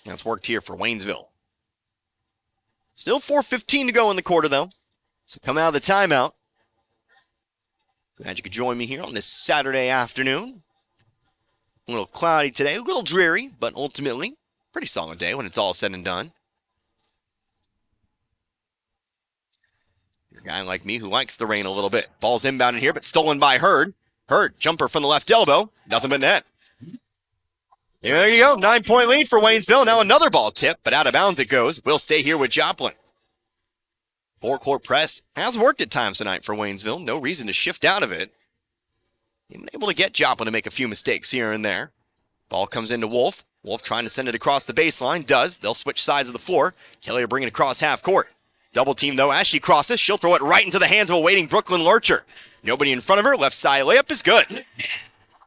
That's worked here for Waynesville. Still 4:15 to go in the quarter, though. So come out of the timeout. Glad you could join me here on this Saturday afternoon. A little cloudy today, a little dreary, but ultimately pretty solid day when it's all said and done. You're a guy like me who likes the rain a little bit. Ball's inbounded here, but stolen by Hurd. Hurd, jumper from the left elbow. Nothing but net. There you go, 9-point lead for Waynesville. Now another ball tip, but out of bounds it goes. We'll stay here with Joplin. Four-court press has worked at times tonight for Waynesville. No reason to shift out of it. They've been able to get Joplin to make a few mistakes here and there. Ball comes into Wolf. Wolf trying to send it across the baseline. Does. They'll switch sides of the floor. Kelly will bring it across half court. Double team, though, as she crosses. She'll throw it right into the hands of a waiting Brooklyn Lurcher. Nobody in front of her. Left side layup is good.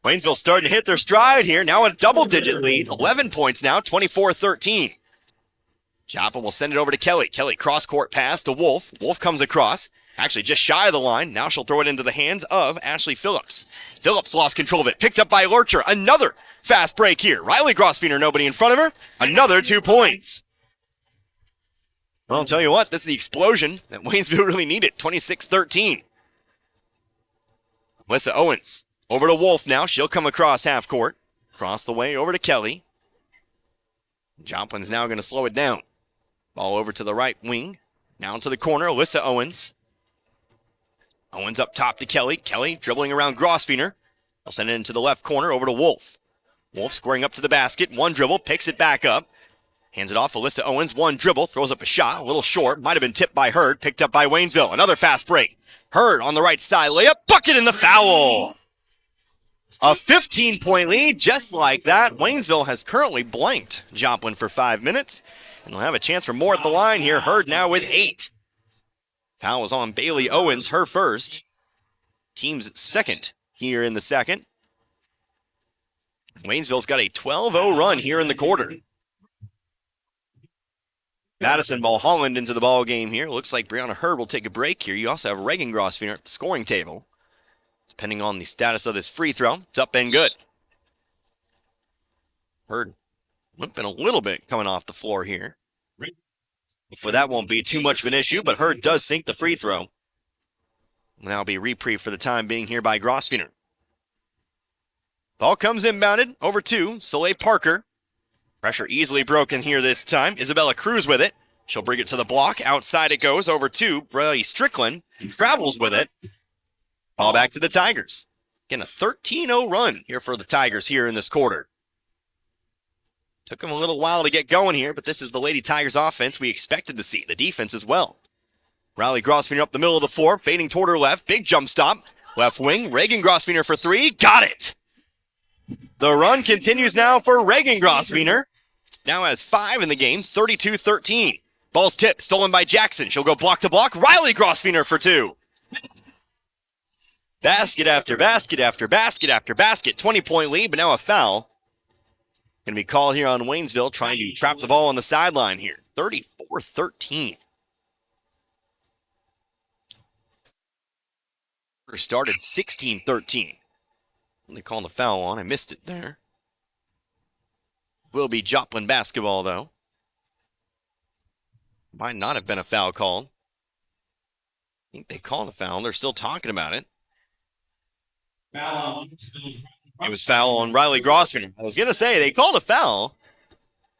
Waynesville starting to hit their stride here. Now a double-digit lead. 11 points now, 24-13. Joplin will send it over to Kelly. Kelly cross-court pass to Wolf. Wolf comes across. Actually just shy of the line. Now she'll throw it into the hands of Ashley Phillips. Phillips lost control of it. Picked up by Lurcher. Another fast break here. Riley Grosvenor, nobody in front of her. Another 2 points. Well, I'll tell you what, that's the explosion that Waynesville really needed. 26-13. Alyssa Owens. Over to Wolf now. She'll come across half court. Cross the way over to Kelly. Joplin's now going to slow it down. Ball over to the right wing. Now to the corner. Alyssa Owens. Owens up top to Kelly. Kelly dribbling around Grosvenor. They'll send it into the left corner over to Wolf. Wolf squaring up to the basket. One dribble. Picks it back up. Hands it off. Alyssa Owens. One dribble. Throws up a shot. A little short. Might have been tipped by Hurd. Picked up by Waynesville. Another fast break. Hurd on the right side. Layup. Bucket in the foul. A 15-point lead, just like that. Waynesville has currently blanked Joplin for 5 minutes, and they'll have a chance for more at the line here. Hurd now with 8. Foul was on Bailey Owens, her first. Team's second here in the second. Waynesville's got a 12-0 run here in the quarter. Madison Mulholland into the ball game here. Looks like Brianna Hurd will take a break here. You also have Reagan Grosvenor at the scoring table. Depending on the status of this free throw, it's up and good. Hurd limping a little bit coming off the floor here. Hopefully that won't be too much of an issue, but Hurd does sink the free throw. Now be reprieve for the time being here by Grosvenor. Ball comes inbounded over to Soleil Parker. Pressure easily broken here this time. Isabella Cruz with it. She'll bring it to the block. Outside it goes over to Bradley Strickland. He travels with it. Ball back to the Tigers. Again, a 13-0 run here for the Tigers here in this quarter. Took them a little while to get going here, but this is the Lady Tigers offense we expected to see. The defense as well. Riley Grosvenor up the middle of the floor, fading toward her left. Big jump stop. Left wing. Reagan Grosvenor for 3. Got it. The run continues now for Reagan Grosvenor. now has 5 in the game, 32-13. Ball's tipped, stolen by Jackson. She'll go block to block. Riley Grosfener for 2. Basket after basket after basket after basket. 20-point lead, but now a foul. Going to be called here on Waynesville, trying to trap the ball on the sideline here. 34-13. Started 16-13. They call the foul on. I missed it there. Will be Joplin basketball, though. Might not have been a foul called. I think they called a foul. They're still talking about it. It was foul on Riley Grosfener. I was going to say, they called a foul.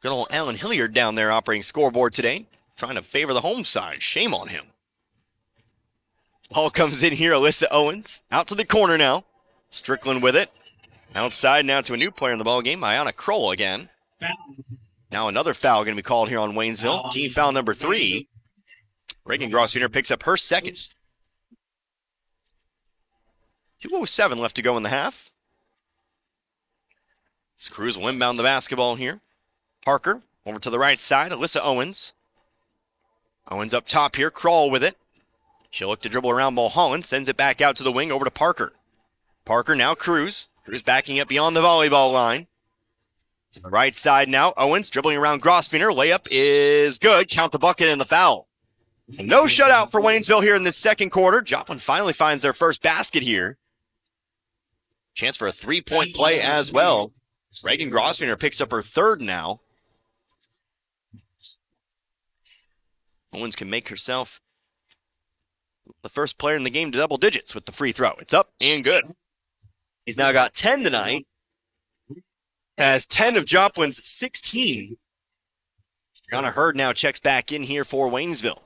Good old Alan Hilliard down there operating scoreboard today, trying to favor the home side. Shame on him. Ball comes in here, Alyssa Owens. Out to the corner now. Strickland with it. Outside now to a new player in the ballgame, Ayanna Kroll again. Now another foul going to be called here on Waynesville. Team foul number 3. Reagan Grosfener picks up her second. 2:07 left to go in the half. Cruz will inbound the basketball here. Parker over to the right side. Alyssa Owens. Owens up top here. Kroll with it. She'll look to dribble around Mulholland. Sends it back out to the wing over to Parker. Parker now Cruz. Cruz backing up beyond the volleyball line. To the right side now. Owens dribbling around Grosfener. Layup is good. Count the bucket and the foul. No shutout for Waynesville here in this second quarter. Joplin finally finds their first basket here. Chance for a 3-point play as well. Reagan Grosfener picks up her third now. Owens can make herself the first player in the game to double digits with the free throw. It's up and good. He's now got 10 tonight. Has 10 of Joplin's 16. Brianna Hurd now checks back in here for Waynesville.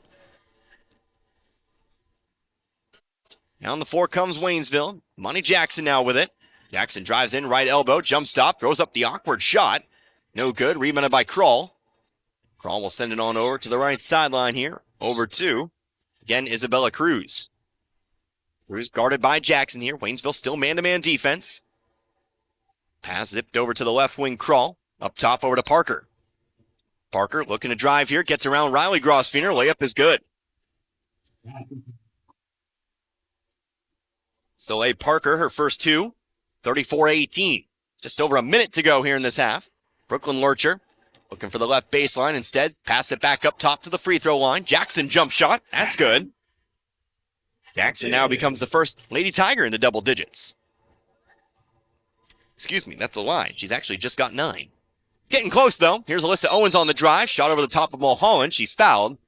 Down the floor comes Waynesville. Monty Jackson now with it. Jackson drives in, right elbow, jump stop, throws up the awkward shot. No good, rebounded by Kroll. Kroll will send it on over to the right sideline here. Over to, again, Isabella Cruz. Cruz guarded by Jackson here. Waynesville still man-to-man defense. Pass zipped over to the left wing, Kroll. Up top over to Parker. Parker looking to drive here, gets around Riley Grosfener. Layup is good. Soleil Parker, her first 2. 34-18. Just over a minute to go here in this half. Brooklyn Lurcher looking for the left baseline. Instead, pass it back up top to the free throw line. Jackson jump shot. That's good. Jackson now becomes the first Lady Tiger in the double digits. Excuse me, that's a lie. She's actually just got 9. Getting close, though. Here's Alyssa Owens on the drive. Shot over the top of Mulholland. She's fouled.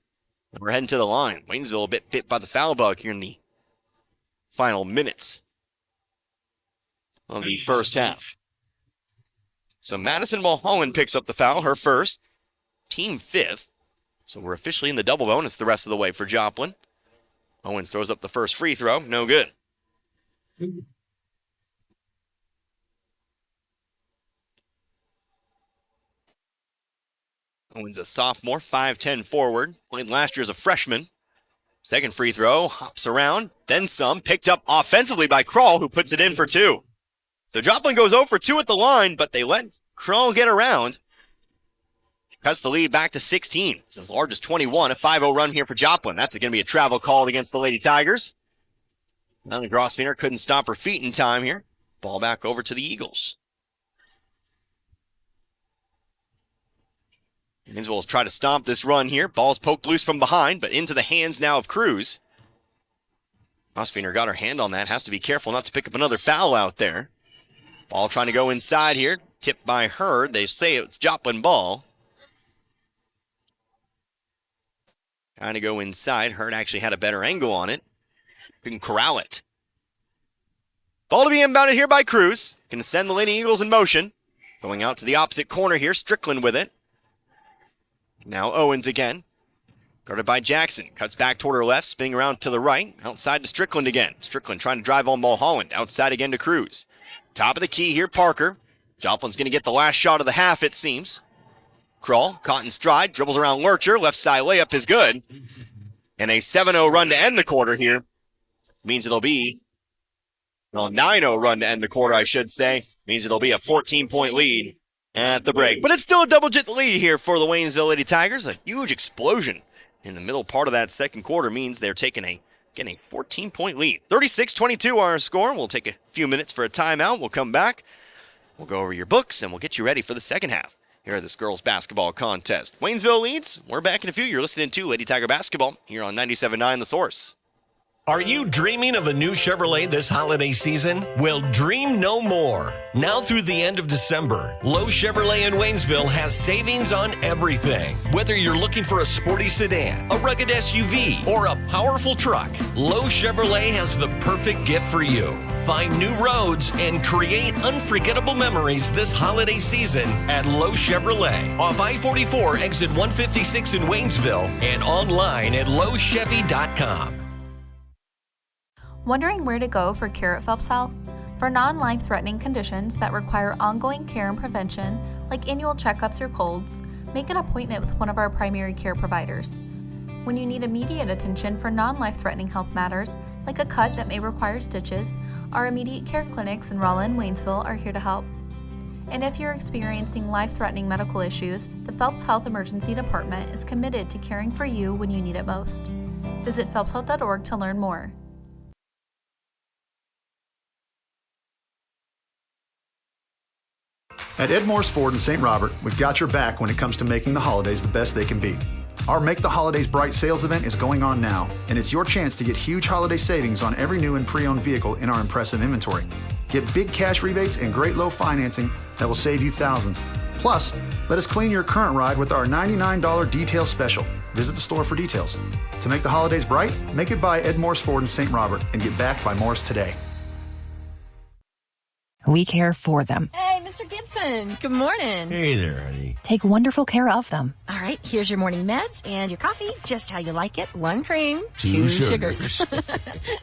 And we're heading to the line. Waynesville a bit bit by the foul bug here in the final minutes of the first half. So Madison Mulholland picks up the foul, her first. Team 5th. So we're officially in the double bonus the rest of the way for Joplin. Owens throws up the first free throw. No good. Owens a sophomore, 5'10 forward. Played last year as a freshman. Second free throw, hops around, then some. Picked up offensively by Kroll, who puts it in for 2. So Joplin goes 0 for 2 at the line, but they let Kroll get around. Cuts the lead back to 16. It's as large as 21. A 5-0 run here for Joplin. That's going to be a travel call against the Lady Tigers. Melanie Grosfener couldn't stop her feet in time here. Ball back over to the Eagles. Waynesville will try to stomp this run here. Ball's poked loose from behind, but into the hands now of Cruz. Grosfener got her hand on that. Has to be careful not to pick up another foul out there. Ball trying to go inside here. Tipped by Hurd. They say it's Joplin ball. Trying to go inside. Hurd actually had a better angle on it. Couldn't corral it. Ball to be inbounded here by Cruz. Can send the Lady Eagles in motion. Going out to the opposite corner here. Strickland with it. Now Owens again. Guarded by Jackson. Cuts back toward her left. Spinning around to the right. Outside to Strickland again. Strickland trying to drive on Mulholland. Outside again to Cruz. Top of the key here, Parker. Joplin's going to get the last shot of the half, it seems. Kroll, caught in stride, dribbles around Lurcher. Left side layup is good. And a 7-0 run to end the quarter here. Means it'll be, well, 9-0 run to end the quarter, I should say. Means it'll be a 14-point lead at the break. But it's still a double-digit lead here for the Waynesville Lady Tigers. A huge explosion in the middle part of that second quarter means they're taking a 14-point lead. 36-22 our score. We'll take a few minutes for a timeout. We'll come back. We'll go over your books, and we'll get you ready for the second half here at this girls basketball contest. Waynesville leads. We're back in a few. You're listening to Lady Tiger Basketball here on 97.9 The Source. Are you dreaming of a new Chevrolet this holiday season? Well, dream no more. Now through the end of December, Lowe Chevrolet in Waynesville has savings on everything. Whether you're looking for a sporty sedan, a rugged SUV, or a powerful truck, Lowe Chevrolet has the perfect gift for you. Find new roads and create unforgettable memories this holiday season at Lowe Chevrolet off I-44 exit 156 in Waynesville and online at lowechevy.com. Wondering where to go for care at Phelps Health? For non-life-threatening conditions that require ongoing care and prevention, like annual checkups or colds, make an appointment with one of our primary care providers. When you need immediate attention for non-life-threatening health matters, like a cut that may require stitches, our immediate care clinics in Rolla and Waynesville are here to help. And if you're experiencing life-threatening medical issues, the Phelps Health Emergency Department is committed to caring for you when you need it most. Visit phelpshealth.org to learn more. At Ed Morris Ford in St. Robert, we've got your back when it comes to making the holidays the best they can be. Our Make the Holidays Bright sales event is going on now, and it's your chance to get huge holiday savings on every new and pre-owned vehicle in our impressive inventory. Get big cash rebates and great low financing that will save you thousands. Plus, let us clean your current ride with our $99 detail special. Visit the store for details. To make the holidays bright, make it by Ed Morris Ford in St. Robert and get backed by Morris today. We care for them. Hey, Mr. Gibson. Good morning. Hey there, honey. Take wonderful care of them. All right, here's your morning meds and your coffee, just how you like it. 1 cream, 2 sugars.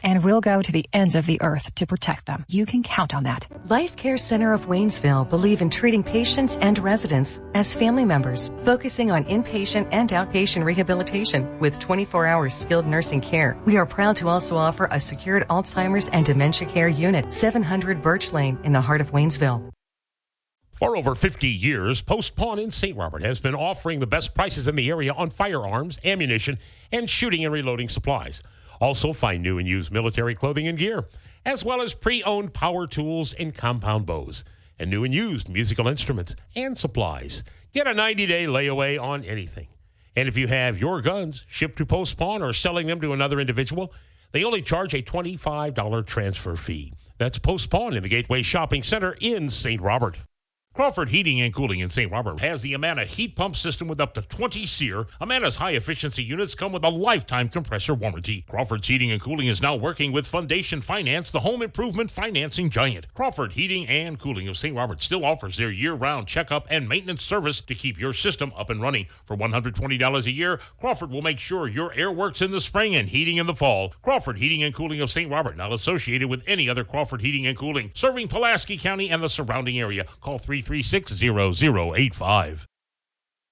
And we'll go to the ends of the earth to protect them. You can count on that. Life Care Center of Waynesville believe in treating patients and residents as family members, focusing on inpatient and outpatient rehabilitation with 24-hour skilled nursing care. We are proud to also offer a secured Alzheimer's and dementia care unit, 700 Birch Lane in the heart of Waynesville. For over 50 years, Post Pawn in St. Robert has been offering the best prices in the area on firearms, ammunition, and shooting and reloading supplies. Also find new and used military clothing and gear, as well as pre-owned power tools and compound bows, and new and used musical instruments and supplies. Get a 90-day layaway on anything. And if you have your guns shipped to Post Pawn or selling them to another individual, they only charge a $25 transfer fee. That's Post Pawn in the Gateway Shopping Center in St. Robert. Crawford Heating and Cooling in St. Robert has the Amana heat pump system with up to 20 SEER. Amana's high-efficiency units come with a lifetime compressor warranty. Crawford's Heating and Cooling is now working with Foundation Finance, the home improvement financing giant. Crawford Heating and Cooling of St. Robert still offers their year-round checkup and maintenance service to keep your system up and running. For $120 a year, Crawford will make sure your air works in the spring and heating in the fall. Crawford Heating and Cooling of St. Robert, not associated with any other Crawford Heating and Cooling, serving Pulaski County and the surrounding area. Call 336-0085.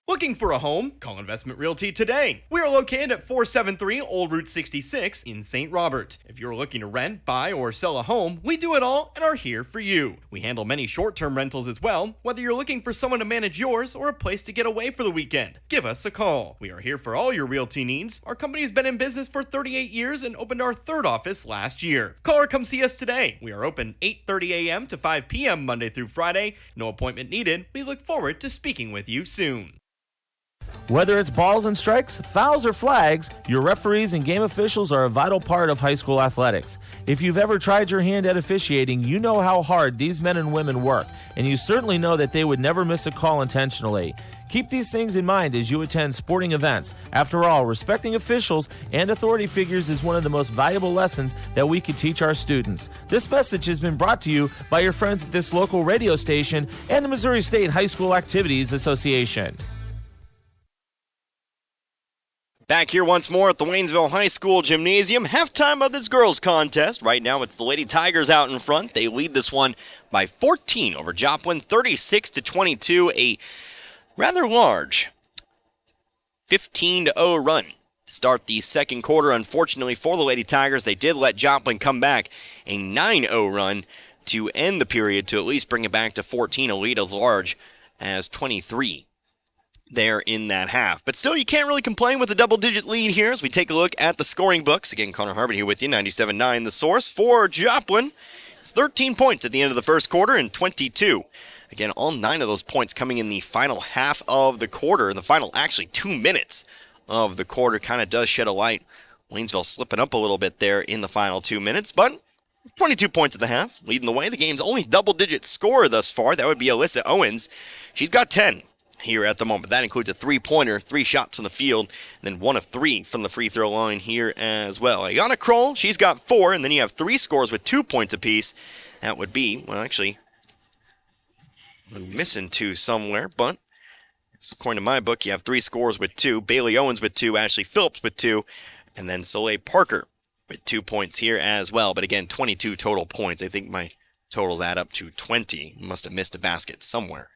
Looking for a home? Call Investment Realty today. We are located at 473 Old Route 66 in St. Robert. If you're looking to rent, buy, or sell a home, we do it all and are here for you. We handle many short-term rentals as well, whether you're looking for someone to manage yours or a place to get away for the weekend. Give us a call. We are here for all your realty needs. Our company has been in business for 38 years and opened our 3rd office last year. Call or come see us today. We are open 8:30 a.m. to 5 p.m. Monday through Friday. No appointment needed. We look forward to speaking with you soon. Whether it's balls and strikes, fouls, or flags, your referees and game officials are a vital part of high school athletics. If you've ever tried your hand at officiating, you know how hard these men and women work, and you certainly know that they would never miss a call intentionally. Keep these things in mind as you attend sporting events. After all, respecting officials and authority figures is one of the most valuable lessons that we could teach our students. This message has been brought to you by your friends at this local radio station and the Missouri State High School Activities Association. Back here once more at the Waynesville High School Gymnasium. Halftime of this girls' contest. Right now it's the Lady Tigers out in front. They lead this one by 14 over Joplin, 36-22. A rather large 15-0 run to start the second quarter. Unfortunately for the Lady Tigers, they did let Joplin come back. A 9-0 run to end the period to at least bring it back to 14. A lead as large as 23 there in that half. But still, you can't really complain with a double-digit lead here as we take a look at the scoring books. Again, Connor Harbert here with you, 97.9 The Source. For Joplin, it's 13 points at the end of the first quarter and 22. Again, all 9 of those points coming in the final half of the quarter. In the final, actually, 2 minutes of the quarter kind of does shed a light. Waynesville slipping up a little bit there in the final 2 minutes, but 22 points at the half, leading the way. The game's only double-digit scorer thus far. That would be Alyssa Owens. She's got 10 here at the moment. That includes a 3-pointer, 3 shots from the field, and then 1 of 3 from the free throw line here as well. Ayana Kroll, she's got 4, and then you have 3 scores with 2 points apiece. That would be, well, actually, I'm missing 2 somewhere, but according to my book, you have 3 scores with 2. Bailey Owens with 2, Ashley Phillips with 2, and then Soleil Parker with 2 points here as well. But again, 22 total points. I think my totals add up to 20. Must have missed a basket somewhere.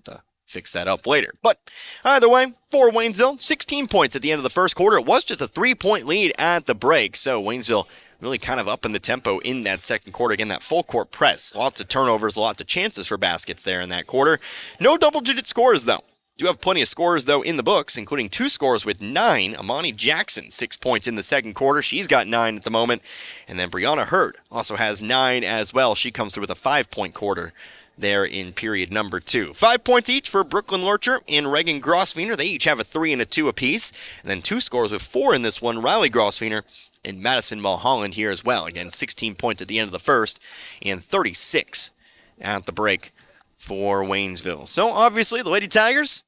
We'll fix that up later. But either way, for Waynesville, 16 points at the end of the first quarter. It was just a 3-point lead at the break. So Waynesville really kind of up in the tempo in that second quarter. Again, that full court press. Lots of turnovers, lots of chances for baskets there in that quarter. No double-digit scores, though. Do have plenty of scores, though, in the books, including 2 scores with 9. Amani Jackson, 6 points in the second quarter. She's got 9 at the moment. And then Brianna Hurd also has 9 as well. She comes through with a 5-point quarter there in period number 2. 5 points each for Brooklyn Lurcher and Reagan Grosswiener. They each have a 3 and a 2 apiece. And then 2 scores with 4 in this one. Riley Grosswiener and Madison Mulholland here as well. Again, 16 points at the end of the first and 36 at the break for Waynesville. So, obviously, the Lady Tigers,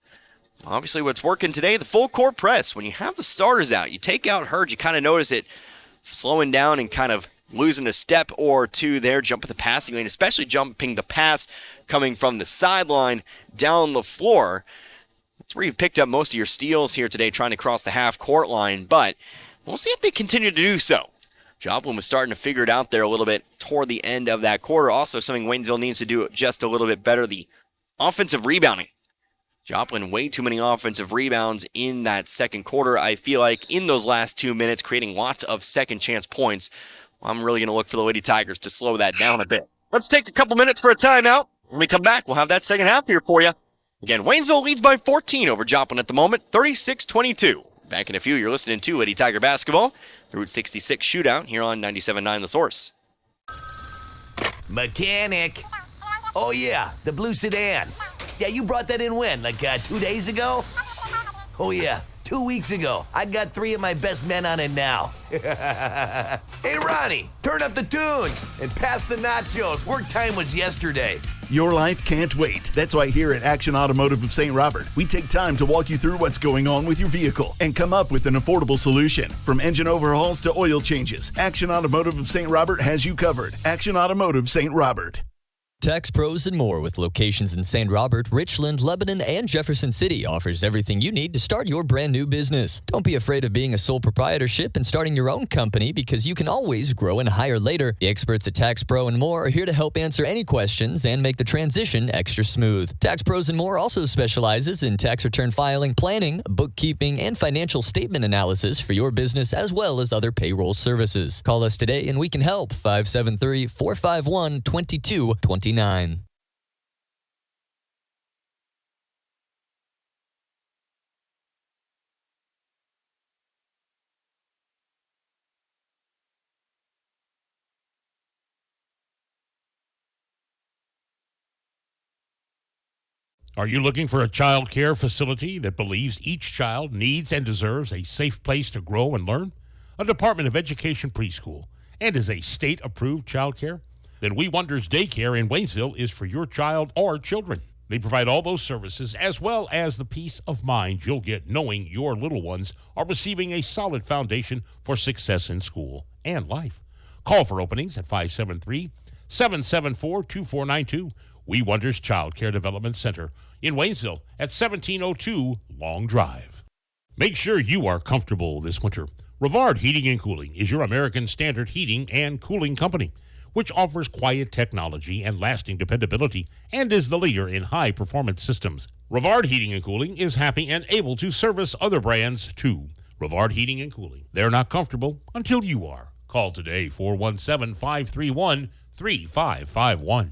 obviously what's working today, the full court press. When you have the starters out, you take out Hurd, you kind of notice it slowing down and kind of losing a step or two there, jumping the passing lane, especially jumping the pass coming from the sideline down the floor. That's where you've picked up most of your steals here today, trying to cross the half-court line, but we'll see if they continue to do so. Joplin was starting to figure it out there a little bit toward the end of that quarter. Also, something Waynesville needs to do just a little bit better, the offensive rebounding. Joplin, way too many offensive rebounds in that second quarter. I feel like in those last 2 minutes, creating lots of second chance points. I'm really going to look for the Lady Tigers to slow that down a bit. Let's take a couple minutes for a timeout. When we come back, we'll have that second half here for you. Again, Waynesville leads by 14 over Joplin at the moment, 36-22. Back in a few, you're listening to Lady Tiger Basketball, the Route 66 Shootout here on 97.9 The Source. Mechanic. Oh, yeah, the blue sedan. Yeah, you brought that in when? Like 2 days ago? Oh, yeah, 2 weeks ago. I got 3 of my best men on it now. Hey, Ronnie, turn up the tunes and pass the nachos. Work time was yesterday. Your life can't wait. That's why here at Action Automotive of St. Robert, we take time to walk you through what's going on with your vehicle and come up with an affordable solution. From engine overhauls to oil changes, Action Automotive of St. Robert has you covered. Action Automotive St. Robert. Tax Pros and More, with locations in St. Robert, Richland, Lebanon, and Jefferson City, offers everything you need to start your brand new business. Don't be afraid of being a sole proprietorship and starting your own company, because you can always grow and hire later. The experts at Tax Pro and More are here to help answer any questions and make the transition extra smooth. Tax Pros and More also specializes in tax return filing, planning, bookkeeping, and financial statement analysis for your business, as well as other payroll services. Call us today and we can help. 573-451-2229. Are you looking for a child care facility that believes each child needs and deserves a safe place to grow and learn? A Department of Education preschool and is a state-approved child care? Then We Wonders Daycare in Waynesville is for your child or children. They provide all those services as well as the peace of mind you'll get knowing your little ones are receiving a solid foundation for success in school and life. Call for openings at 573-774-2492. We Wonders Child Care Development Center in Waynesville at 1702 Long Drive. Make sure you are comfortable this winter. Rivard Heating and Cooling is your American Standard heating and cooling company, which offers quiet technology and lasting dependability and is the leader in high-performance systems. Rivard Heating and Cooling is happy and able to service other brands, too. Rivard Heating and Cooling. They're not comfortable until you are. Call today, 417-531-3551.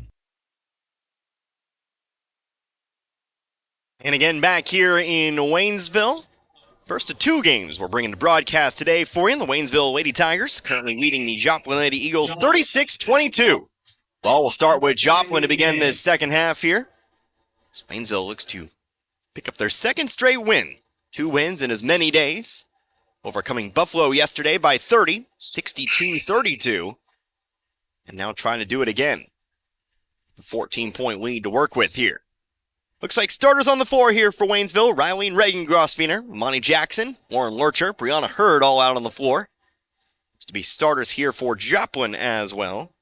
And again, back here in Waynesville. First of two games we're bringing to broadcast today for you. The Waynesville Lady Tigers currently leading the Joplin Lady Eagles 36-22. Ball will start with Joplin to begin this second half here. So Waynesville looks to pick up their second straight win. 2 wins in as many days. Overcoming Buffalo yesterday by 30, 62-32. And now trying to do it again. The 14-point lead to work with here. Looks like starters on the floor here for Waynesville. Riley and Reagan Grosvener, Monty Jackson, Lauren Lurcher, Brianna Hurd all out on the floor. Looks to be starters here for Joplin as well.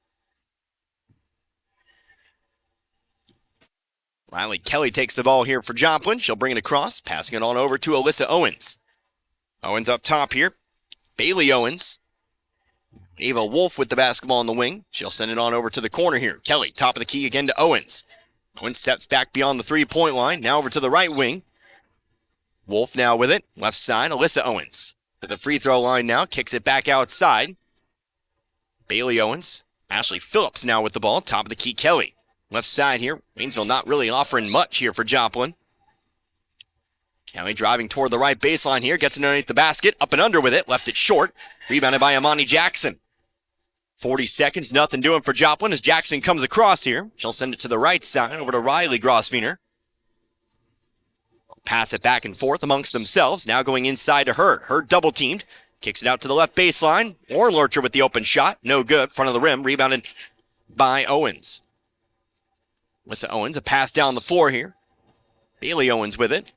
Riley Kelly takes the ball here for Joplin. She'll bring it across, passing it on over to Alyssa Owens. Owens up top here. Bailey Owens. Ava Wolf with the basketball on the wing. She'll send it on over to the corner here. Kelly, top of the key again to Owens. Owens steps back beyond the three-point line. Now over to the right wing. Wolf now with it. Left side, Alyssa Owens. To the free throw line now. Kicks it back outside. Bailey Owens. Ashley Phillips now with the ball. Top of the key, Kelly. Left side here. Waynesville not really offering much here for Joplin. Kelly driving toward the right baseline here. Gets it underneath the basket. Up and under with it. Left it short. Rebounded by Amani Jackson. 40 seconds, nothing doing for Joplin as Jackson comes across here. She'll send it to the right side over to Riley Grosvener. Pass it back and forth amongst themselves. Now going inside to Hurd. Hurd double teamed. Kicks it out to the left baseline. Lauren Lurcher with the open shot. No good. Front of the rim. Rebounded by Owens. Alyssa Owens, a pass down the floor here. Bailey Owens with it.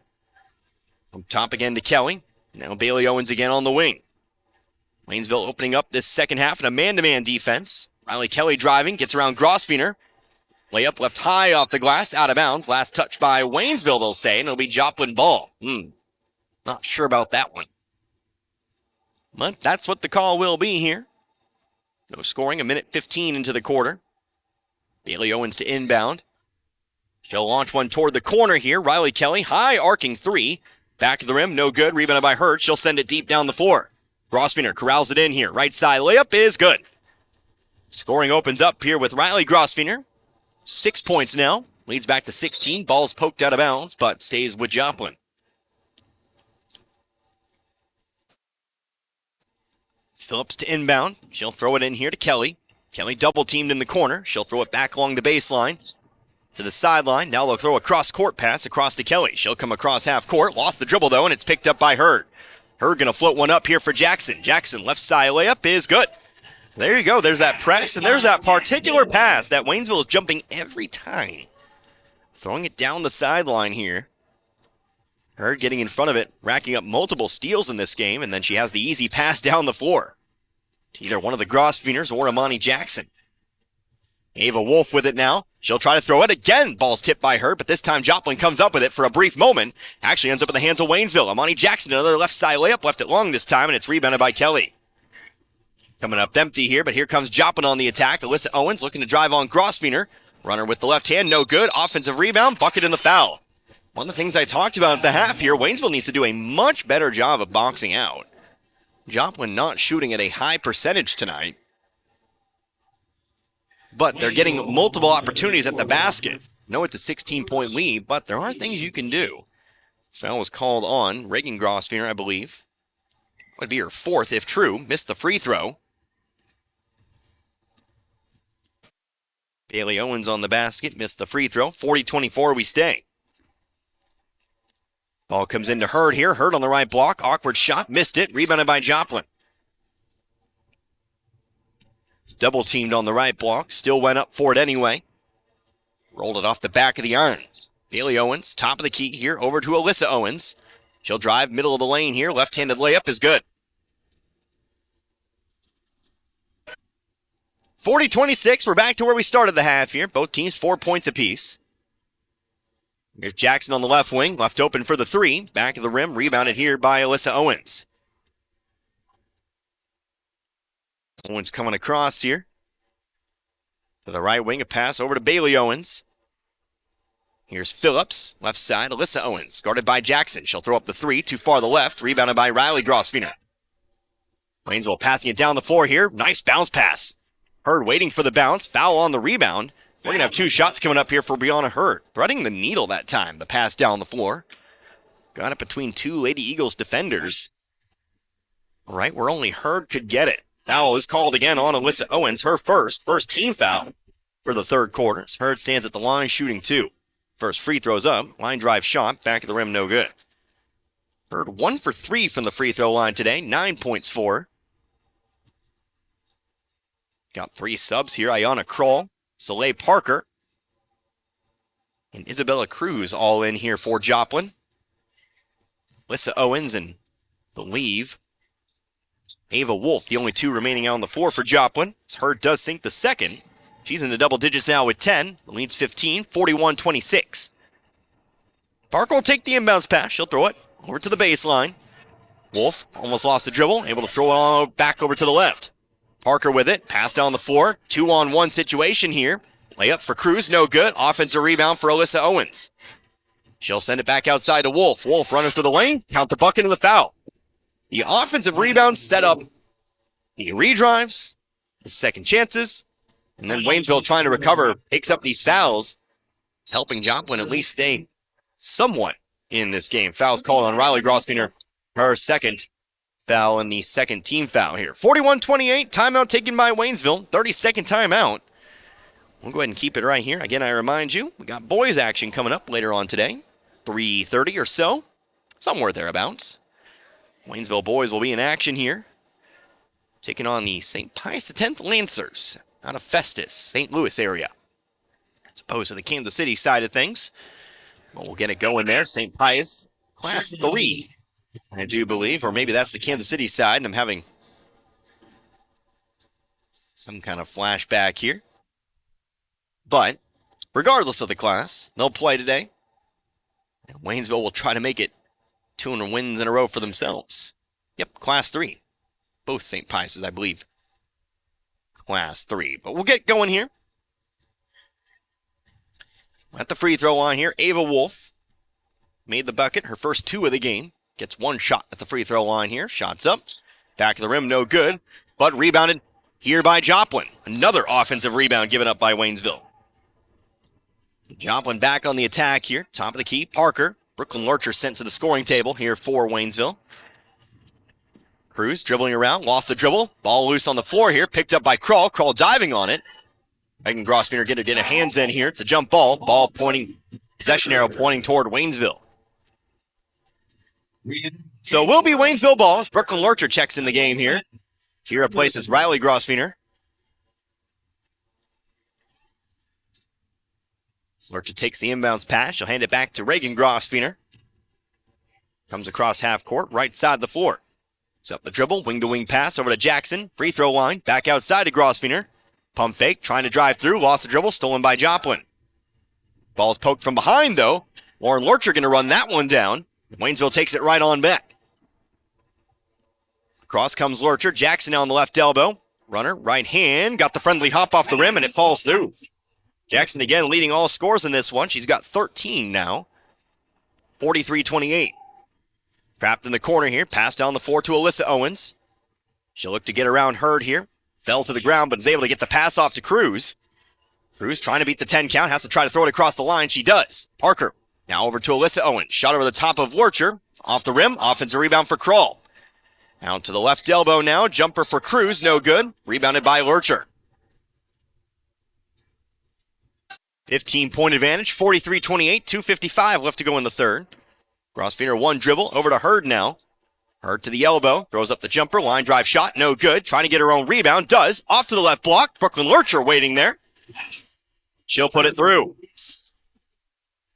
From top again to Kelly. Now Bailey Owens again on the wing. Waynesville opening up this second half in a man-to-man defense. Riley Kelly driving, gets around Grosvener. Layup left high off the glass, out of bounds. Last touch by Waynesville, they'll say, and it'll be Joplin ball. Not sure about that one. But that's what the call will be here. No scoring, 1:15 into the quarter. Bailey Owens to inbound. She'll launch one toward the corner here. Riley Kelly, high arcing three. Back to the rim, no good. Rebounded by Hurd. She'll send it deep down the floor. Grosvener corrals it in here. Right side layup is good. Scoring opens up here with Riley Grosvener. 6 points now. Leads back to 16. Ball's poked out of bounds, but stays with Joplin. Phillips to inbound. She'll throw it in here to Kelly. Kelly double teamed in the corner. She'll throw it back along the baseline to the sideline. Now they'll throw a cross-court pass across to Kelly. She'll come across half court. Lost the dribble, though, and it's picked up by Hurd. Hurd going to float one up here for Jackson. Jackson, left side layup is good. There you go. There's that press, and there's that particular pass that Waynesville is jumping every time. Throwing it down the sideline here. Hurd getting in front of it, racking up multiple steals in this game, and then she has the easy pass down the floor to either one of the Grosveners or Amani Jackson. Ava Wolf with it now. She'll try to throw it again. Ball's tipped by her, but this time Joplin comes up with it for a brief moment. Actually ends up in the hands of Waynesville. Amani Jackson, another left side layup, left it long this time, and it's rebounded by Kelly. Coming up empty here, but here comes Joplin on the attack. Alyssa Owens looking to drive on Grosvener. Runner with the left hand, no good. Offensive rebound, bucket in the foul. One of the things I talked about at the half here, Waynesville needs to do a much better job of boxing out. Joplin not shooting at a high percentage tonight. But they're getting multiple opportunities at the basket. No, it's a 16-point lead, but there are things you can do. Foul was called on Reagan Grosvener, I believe. Would be her fourth if true. Missed the free throw. Bailey Owens on the basket, missed the free throw. 40-24, we stay. Ball comes into Hurd here. Hurd on the right block. Awkward shot, missed it. Rebounded by Joplin. Double teamed on the right block. Still went up for it anyway. Rolled it off the back of the iron. Bailey Owens, top of the key here, over to Alyssa Owens. She'll drive middle of the lane here. Left-handed layup is good. 40-26. We're back to where we started the half here. Both teams 4 points apiece. Here's Jackson on the left wing. Left open for the three. Back of the rim. Rebounded here by Alyssa Owens. Owens coming across here. To the right wing. A pass over to Bailey Owens. Here's Phillips. Left side. Alyssa Owens. Guarded by Jackson. She'll throw up the three. Too far to the left. Rebounded by Riley Grosvener. Waynesville passing it down the floor here. Nice bounce pass. Hurd waiting for the bounce. Foul on the rebound. We're going to have 2 shots coming up here for Brianna Hurd. Threading the needle that time. The pass down the floor. Got it between 2 Lady Eagles defenders. Right where only Hurd could get it. Foul is called again on Alyssa Owens. Her first team foul for the third quarter. Hurd stands at the line shooting 2. First free throws up. Line drive shot. Back of the rim, no good. Hurd 1 for 3 from the free throw line today. 9 points for her. Got 3 subs here. Ayanna Kroll, Soleil Parker, and Isabella Cruz all in here for Joplin. Alyssa Owens and believe Ava Wolf, the only 2 remaining out on the floor for Joplin. Hurd does sink the second. She's in the double digits now with 10. The lead's 15, 41-26. Parker will take the inbounds pass. She'll throw it over to the baseline. Wolf almost lost the dribble, able to throw it all back over to the left. Parker with it, pass down the floor, 2-on-1 situation here. Layup for Cruz, no good. Offensive rebound for Alyssa Owens. She'll send it back outside to Wolf. Wolf running through the lane, count the bucket and the foul. The offensive rebound set up the redrives, the second chances, and then Waynesville trying to recover, picks up these fouls. It's helping Joplin at least stay somewhat in this game. Fouls called on Riley Grosvenor, her second foul and the second team foul here. 41-28, timeout taken by Waynesville. 30-second timeout. We'll go ahead and keep it right here. Again, I remind you, we got boys action coming up later on today. 3:30 or so, somewhere thereabouts. Waynesville boys will be in action here, taking on the St. Pius X Lancers out of Festus, St. Louis area, as opposed to the Kansas City side of things. Well, we'll get it going there. St. Pius, Class 3. I do believe, or maybe that's the Kansas City side, and I'm having some kind of flashback here. But regardless of the class, they'll play today. And Waynesville will try to make it 200 wins in a row for themselves. Yep, Class 3. Both St. Pius's, I believe. Class 3. But we'll get going here. At the free throw line here, Ava Wolf made the bucket, her first 2 of the game. Gets 1 shot at the free throw line here. Shots up. Back of the rim, no good. But rebounded here by Joplin. Another offensive rebound given up by Waynesville. Joplin back on the attack here. Top of the key, Parker. Brooklyn Lurcher sent to the scoring table here for Waynesville. Cruz dribbling around, lost the dribble. Ball loose on the floor here, picked up by Kroll. Kroll diving on it. Megan Grosvenor getting her hands in here. It's a jump ball. Ball pointing, possession arrow pointing toward Waynesville. So will be Waynesville ball as Brooklyn Lurcher checks in the game here. She replaces Riley Grosvenor. Lurcher takes the inbounds pass. She'll hand it back to Reagan Grosvenor. Comes across half court, right side the floor. It's up the dribble, wing-to-wing pass over to Jackson. Free throw line, back outside to Grosvenor. Pump fake, trying to drive through, lost the dribble, stolen by Joplin. Ball's poked from behind, though. Lauren Lurcher going to run that one down. Waynesville takes it right on back. Cross comes Lurcher. Jackson on the left elbow. Runner, right hand. Got the friendly hop off the rim, and it falls through. Jackson again leading all scores in this one. She's got 13 now. 43-28. Trapped in the corner here. Pass down the floor to Alyssa Owens. She'll look to get around Hurd here. Fell to the ground, but is able to get the pass off to Cruz. Cruz trying to beat the 10 count. Has to try to throw it across the line. She does. Parker now over to Alyssa Owens. Shot over the top of Lurcher. Off the rim. Offensive rebound for Kroll. Out to the left elbow now. Jumper for Cruz. No good. Rebounded by Lurcher. 15-point advantage. 43-28. 2:55 left to go in the third. Grosvenor 1 dribble. Over to Hurd now. Hurd to the elbow. Throws up the jumper. Line drive shot. No good. Trying to get her own rebound. Does. Off to the left block. Brooklyn Lurcher waiting there. She'll put it through.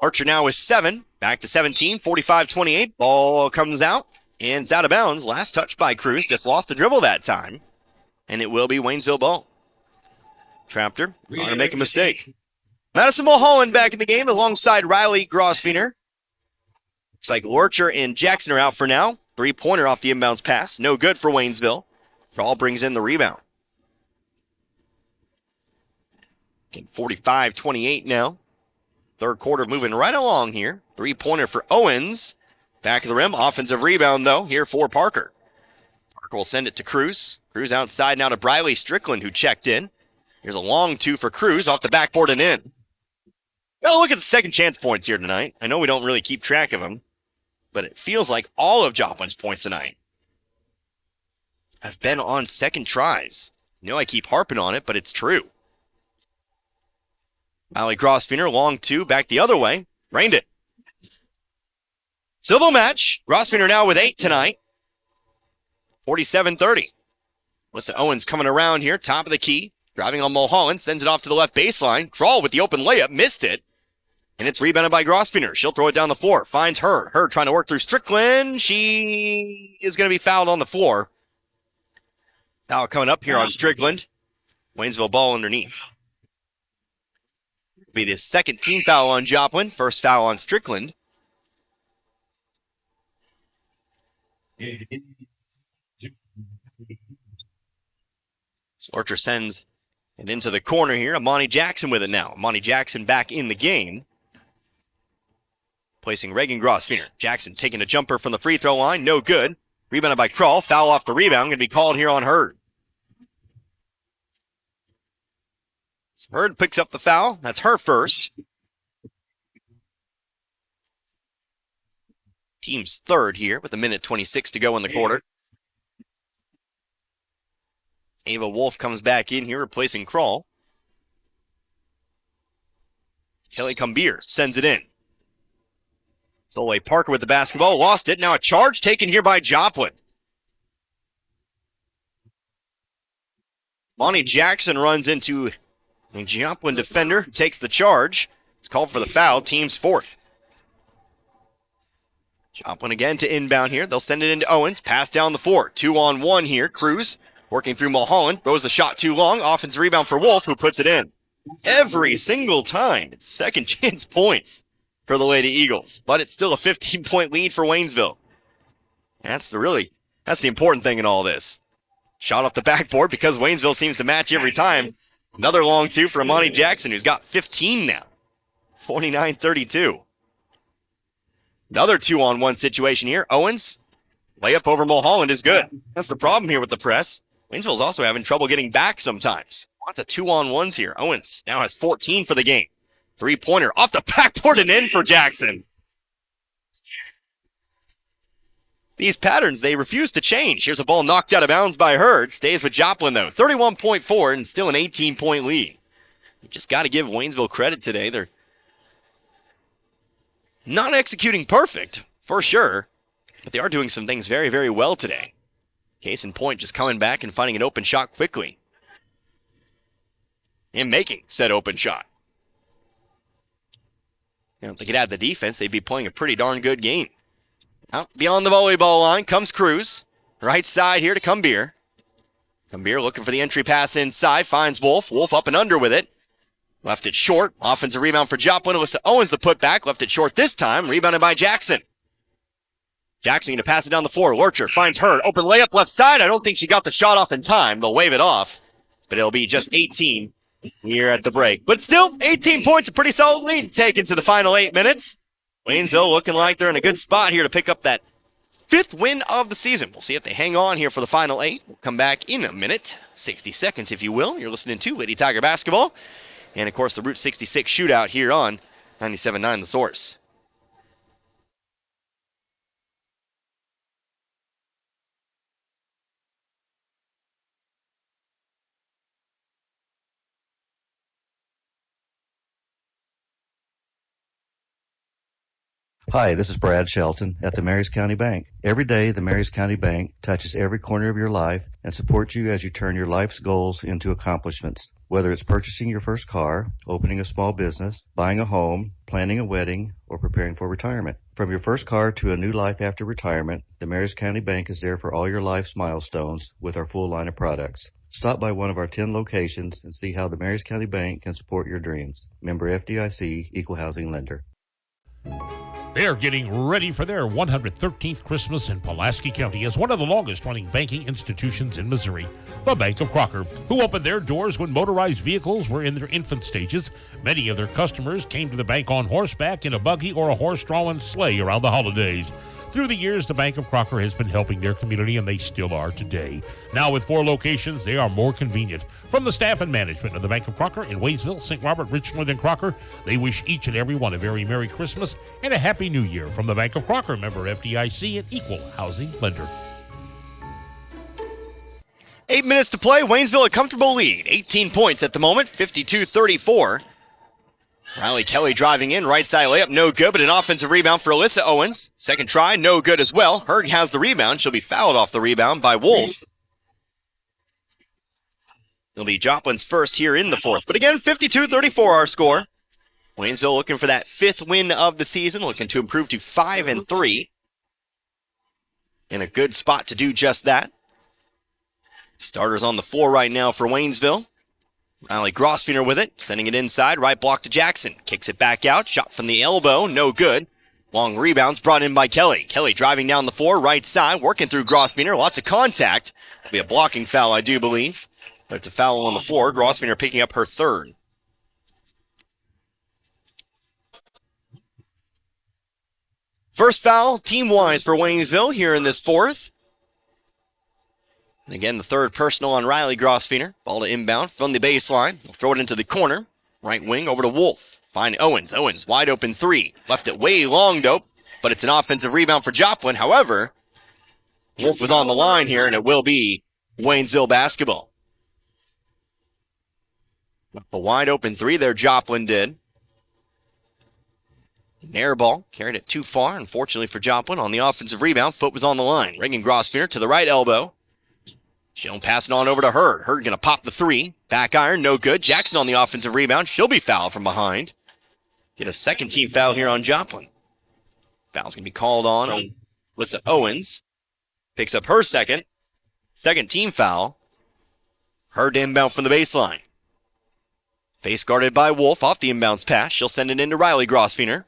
Lurcher now is 7. Back to 17. 45-28. Ball comes out. And it's out of bounds. Last touch by Cruz. Just lost the dribble that time. And it will be Waynesville ball. Trapped her. Going to make a mistake. Madison Mulholland back in the game alongside Riley Grosvenor. Looks like Lurcher and Jackson are out for now. 3-pointer off the inbounds pass. No good for Waynesville. Kroll brings in the rebound. 45-28 now. Third quarter moving right along here. 3-pointer for Owens. Back of the rim. Offensive rebound, though, here for Parker. Parker will send it to Cruz. Cruz outside now to Briley Strickland, who checked in. Here's a long two for Cruz off the backboard and in. Gotta look at the second chance points here tonight. I know we don't really keep track of them, but it feels like all of Joplin's points tonight have been on second tries. I know I keep harping on it, but it's true. Allie Grosfiner, long two, back the other way. Rained it. Civil match. Grosfiner now with 8 tonight. 47-30. Alyssa Owens coming around here, top of the key. Driving on Mulholland, sends it off to the left baseline. Kroll with the open layup, missed it. And it's rebounded by Grosfiner. She'll throw it down the floor. Finds her. Her trying to work through Strickland. She is going to be fouled on the floor. Foul coming up here on Strickland. Waynesville ball underneath. Be the second team foul on Joplin. First foul on Strickland. Sorcher sends it into the corner here. Amani Jackson with it now. Amani Jackson back in the game. Placing Reagan Grosfiner. Jackson taking a jumper from the free throw line. No good. Rebounded by Kroll. Foul off the rebound. Going to be called here on Hurd. Hurd picks up the foul. That's her first. Team's third here with 1:26 to go in the quarter. Ava Wolf comes back in here replacing Kroll. Kelly Cumbier sends it in. Solway Parker with the basketball. Lost it. Now a charge taken here by Joplin. Bonnie Jackson runs into a Joplin defender who takes the charge. It's called for the foul. Team's fourth. Joplin again to inbound here. They'll send it into Owens. Pass down the floor. 2-on-1 here. Cruz working through Mulholland. Throws the shot too long. Offensive rebound for Wolf, who puts it in. Every single time, it's second chance points for the Lady Eagles. But it's still a 15-point lead for Waynesville. That's the important thing in all this. Shot off the backboard because Waynesville seems to match every time. Another long two for Amani Jackson, who's got 15 now. 49-32. Another 2-on-1 situation here. Owens, layup over Mulholland is good. That's the problem here with the press. Waynesville's also having trouble getting back sometimes. Lots of 2-on-1s here. Owens now has 14 for the game. Three-pointer off the backboard and in for Jackson. These patterns, they refuse to change. Here's a ball knocked out of bounds by Hurd. Stays with Joplin, though. 31.4 and still an 18-point lead. You just got to give Waynesville credit today. They're not executing perfect, for sure, but they are doing some things very, very well today. Case in point, just coming back and finding an open shot quickly. And making said open shot. If they could add the defense, they'd be playing a pretty darn good game. Out beyond the volleyball line comes Cruz. Right side here to Cumbier. Cumbier looking for the entry pass inside. Finds Wolf. Wolf up and under with it. Left it short. Offensive rebound for Joplin. Alyssa Owens the putback. Left it short this time. Rebounded by Jackson. Jackson going to pass it down the floor. Lurcher finds Hurd. Open layup left side. I don't think she got the shot off in time. They'll wave it off. But it'll be just 18 here at the break. But still, 18 points, a pretty solid lead to take into the final 8 minutes. Waynesville looking like they're in a good spot here to pick up that 5th win of the season. We'll see if they hang on here for the final 8. We'll come back in a minute. 60 seconds, if you will. You're listening to Lady Tiger Basketball. And, of course, the Route 66 Shootout here on 97.9 The Source. Hi, this is Brad Shelton at the Marys County Bank. Every day, the Marys County Bank touches every corner of your life and supports you as you turn your life's goals into accomplishments. Whether it's purchasing your first car, opening a small business, buying a home, planning a wedding, or preparing for retirement. From your first car to a new life after retirement, the Marys County Bank is there for all your life's milestones with our full line of products. Stop by one of our 10 locations and see how the Marys County Bank can support your dreams. Member FDIC, Equal Housing Lender. They're getting ready for their 113th Christmas in Pulaski County as one of the longest-running banking institutions in Missouri, the Bank of Crocker, who opened their doors when motorized vehicles were in their infant stages. Many of their customers came to the bank on horseback, in a buggy, or a horse-drawn sleigh around the holidays. Through the years, the Bank of Crocker has been helping their community, and they still are today. Now, with 4 locations, they are more convenient. From the staff and management of the Bank of Crocker in Waynesville, St. Robert, Richland, and Crocker, they wish each and every one a very Merry Christmas and a Happy New Year from the Bank of Crocker, member FDIC, and equal housing lender. 8 minutes to play. Waynesville a comfortable lead. 18 points at the moment, 52-34. Riley Kelly driving in, right side layup, no good, but an offensive rebound for Alyssa Owens. Second try, no good as well. Herg has the rebound. She'll be fouled off the rebound by Wolf. It'll be Joplin's first here in the fourth. But again, 52-34 our score. Waynesville looking for that 5th win of the season, looking to improve to 5-3. In a good spot to do just that. Starters on the floor right now for Waynesville. Riley Grosfiner with it, sending it inside, right block to Jackson. Kicks it back out, shot from the elbow, no good. Long rebounds brought in by Kelly. Kelly driving down the floor, right side, working through Grosfiner, lots of contact. It'll be a blocking foul, I do believe. But it's a foul on the floor. Grosfiner picking up her 3rd. First foul, team-wise for Waynesville here in this 4th. And again, the 3rd personal on Riley Grosfiner. Ball to inbound from the baseline. We'll throw it into the corner. Right wing over to Wolf. Find Owens. Owens, wide open 3. Left it way long, though, but it's an offensive rebound for Joplin. However, Wolf was on the line here, and it will be Waynesville basketball. A wide open 3 there, Joplin did. An air ball, carried it too far, unfortunately for Joplin. On the offensive rebound, foot was on the line. Reagan Grosfiner to the right elbow. She'll pass it on over to Hurd. Hurd going to pop the 3. Back iron, no good. Jackson on the offensive rebound. She'll be fouled from behind. Get a second team foul here on Joplin. Foul's going to be called on Alyssa Owens. Picks up her second. Second team foul. Hurd inbound from the baseline. Face guarded by Wolf off the inbounds pass. She'll send it into Riley Grosfiner.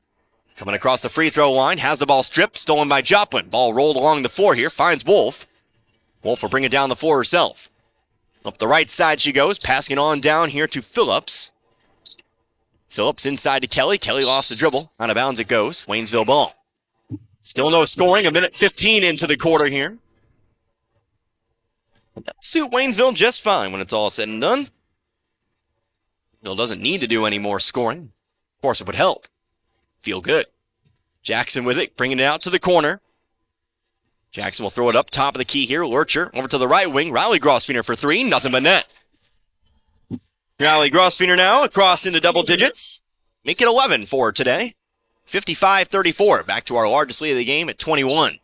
Coming across the free throw line. Has the ball stripped. Stolen by Joplin. Ball rolled along the floor here. Finds Wolf. Wolf will bring it down the floor herself. Up the right side she goes, passing it on down here to Phillips. Phillips inside to Kelly. Kelly lost the dribble. Out of bounds it goes. Waynesville ball. Still no scoring. 1:15 into the quarter here. Suit Waynesville just fine when it's all said and done. Bill doesn't need to do any more scoring. Of course, it would help. Feel good. Jackson with it, bringing it out to the corner. Jackson will throw it up top of the key here. Lurcher over to the right wing. Riley Grosfiner for 3. Nothing but net. Riley Grosfiner now across into double digits. Make it 11 for today. 55-34. Back to our largest lead of the game at 21.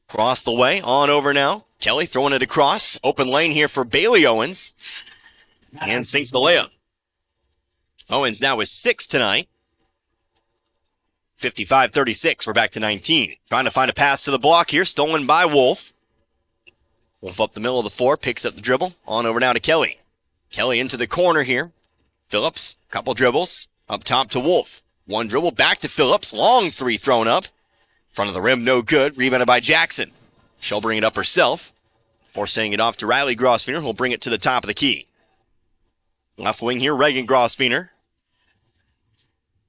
Across the way. On over now. Kelly throwing it across. Open lane here for Bailey Owens. And sinks the layup. Owens now with 6 tonight. 55-36, we're back to 19. Trying to find a pass to the block here, stolen by Wolf. Wolf up the middle of the floor, picks up the dribble. On over now to Kelly. Kelly into the corner here. Phillips, couple dribbles. Up top to Wolf. One dribble, back to Phillips. Long 3 thrown up. Front of the rim, no good. Rebounded by Jackson. She'll bring it up herself. Before sending it off to Riley Grosfiner, who'll bring it to the top of the key. Left wing here, Reagan Grosfiner.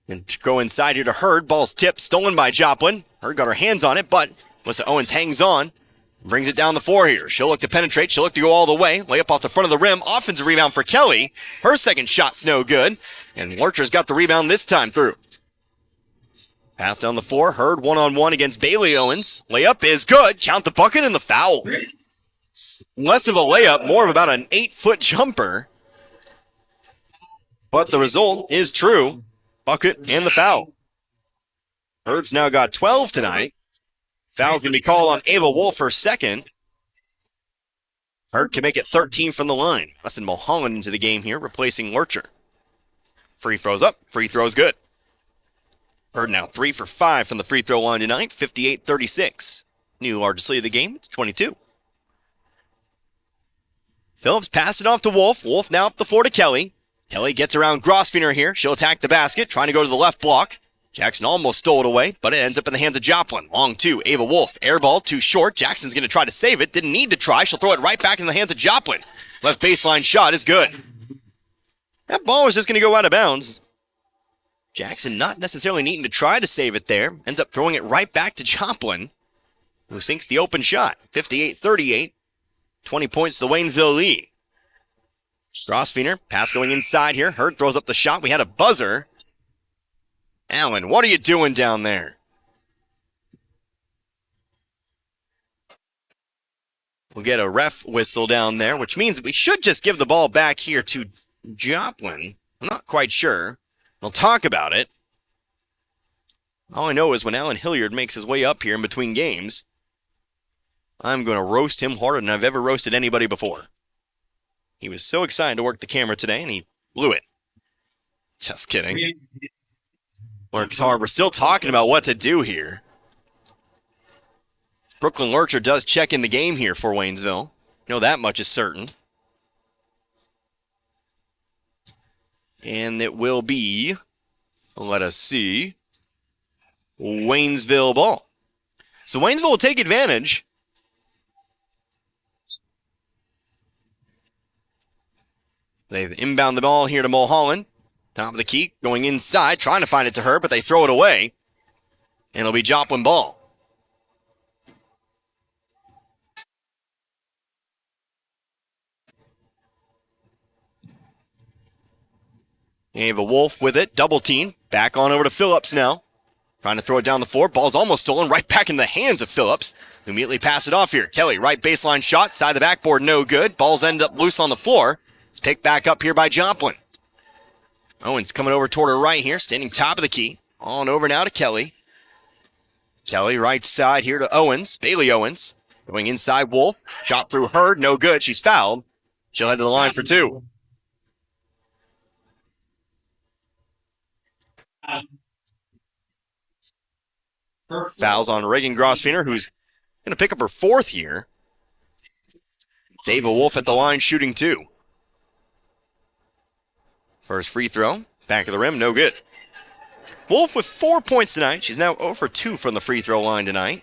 And to go inside here to Hurd. Ball's tipped, stolen by Joplin. Hurd got her hands on it, but Alyssa Owens hangs on. Brings it down the floor here. She'll look to penetrate. She'll look to go all the way. Lay up off the front of the rim. Offensive rebound for Kelly. Her second shot's no good. And Lurcher's got the rebound this time through. Pass down the floor. Hurd one-on-one against Bailey Owens. Layup is good. Count the bucket and the foul. Less of a layup, more of about an 8-foot jumper. But the result is true. Bucket and the foul. Hurd's now got 12 tonight. Foul's going to be called on Ava Wolf for second. Hurd can make it 13 from the line. Lesson Mulholland into the game here, replacing Lurcher. Free throws up. Free throws good. Hurd now 3 for 5 from the free throw line tonight. 58-36. New largest lead of the game. It's 22. Phillips pass it off to Wolf. Wolf now up the floor to Kelly. Kelly gets around Grosvenor here. She'll attack the basket, trying to go to the left block. Jackson almost stole it away, but it ends up in the hands of Joplin. Long two, Ava Wolf. Air ball, too short. Jackson's going to try to save it. Didn't need to try. She'll throw it right back in the hands of Joplin. Left baseline shot is good. That ball was just going to go out of bounds. Jackson not necessarily needing to try to save it there. Ends up throwing it right back to Joplin, who sinks the open shot. 58-38. 20 points to the Waynesville lead. Grosvenor, pass going inside here. Hurd throws up the shot. We had a buzzer. Allen, what are you doing down there? We'll get a ref whistle down there, which means that we should just give the ball back here to Joplin. I'm not quite sure. We'll talk about it. All I know is when Alan Hilliard makes his way up here in between games, I'm going to roast him harder than I've ever roasted anybody before. He was so excited to work the camera today, and he blew it. Just kidding. Works hard. We're still talking about what to do here. Brooklyn Lurcher does check in the game here for Waynesville. Know that much is certain. And it will be, let us see, Waynesville ball. So Waynesville will take advantage. They inbound the ball here to Mulholland. Top of the key, going inside, trying to find it to her, but they throw it away. And it'll be Joplin ball. Ava Wolf with it, double team. Back on over to Phillips now. Trying to throw it down the floor. Ball's almost stolen, right back in the hands of Phillips. Immediately pass it off here. Kelly, right baseline shot, side of the backboard, no good. Balls end up loose on the floor. It's picked back up here by Joplin. Owens coming over toward her right here, standing top of the key. On over now to Kelly. Kelly, right side here to Owens. Bailey Owens. Going inside, Wolf. Shot through Hurd, no good. She's fouled. She'll head to the line for two. Fouls on Reagan Grosvenor, who's going to pick up her fourth here. Dava Wolf at the line shooting two. First free throw, back of the rim, no good. Wolf with 4 points tonight. She's now 0 for 2 from the free throw line tonight.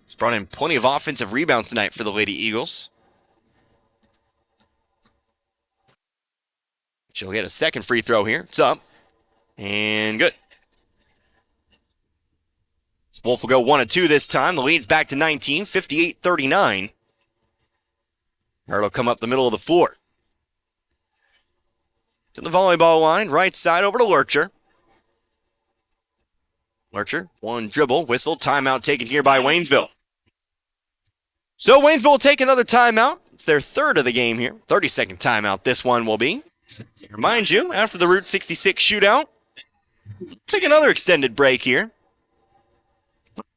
She's brought in plenty of offensive rebounds tonight for the Lady Eagles. She'll get a second free throw here. It's up. And good. So Wolf will go 1 of 2 this time. The lead's back to 19, 58-39. Hurd will come up the middle of the floor. To the volleyball line, right side over to Lurcher. Lurcher, one dribble, whistle, timeout taken here by Waynesville. So Waynesville will take another timeout. It's their third of the game here. 30-second timeout this one will be. Remind you, after the Route 66 shootout, take another extended break here.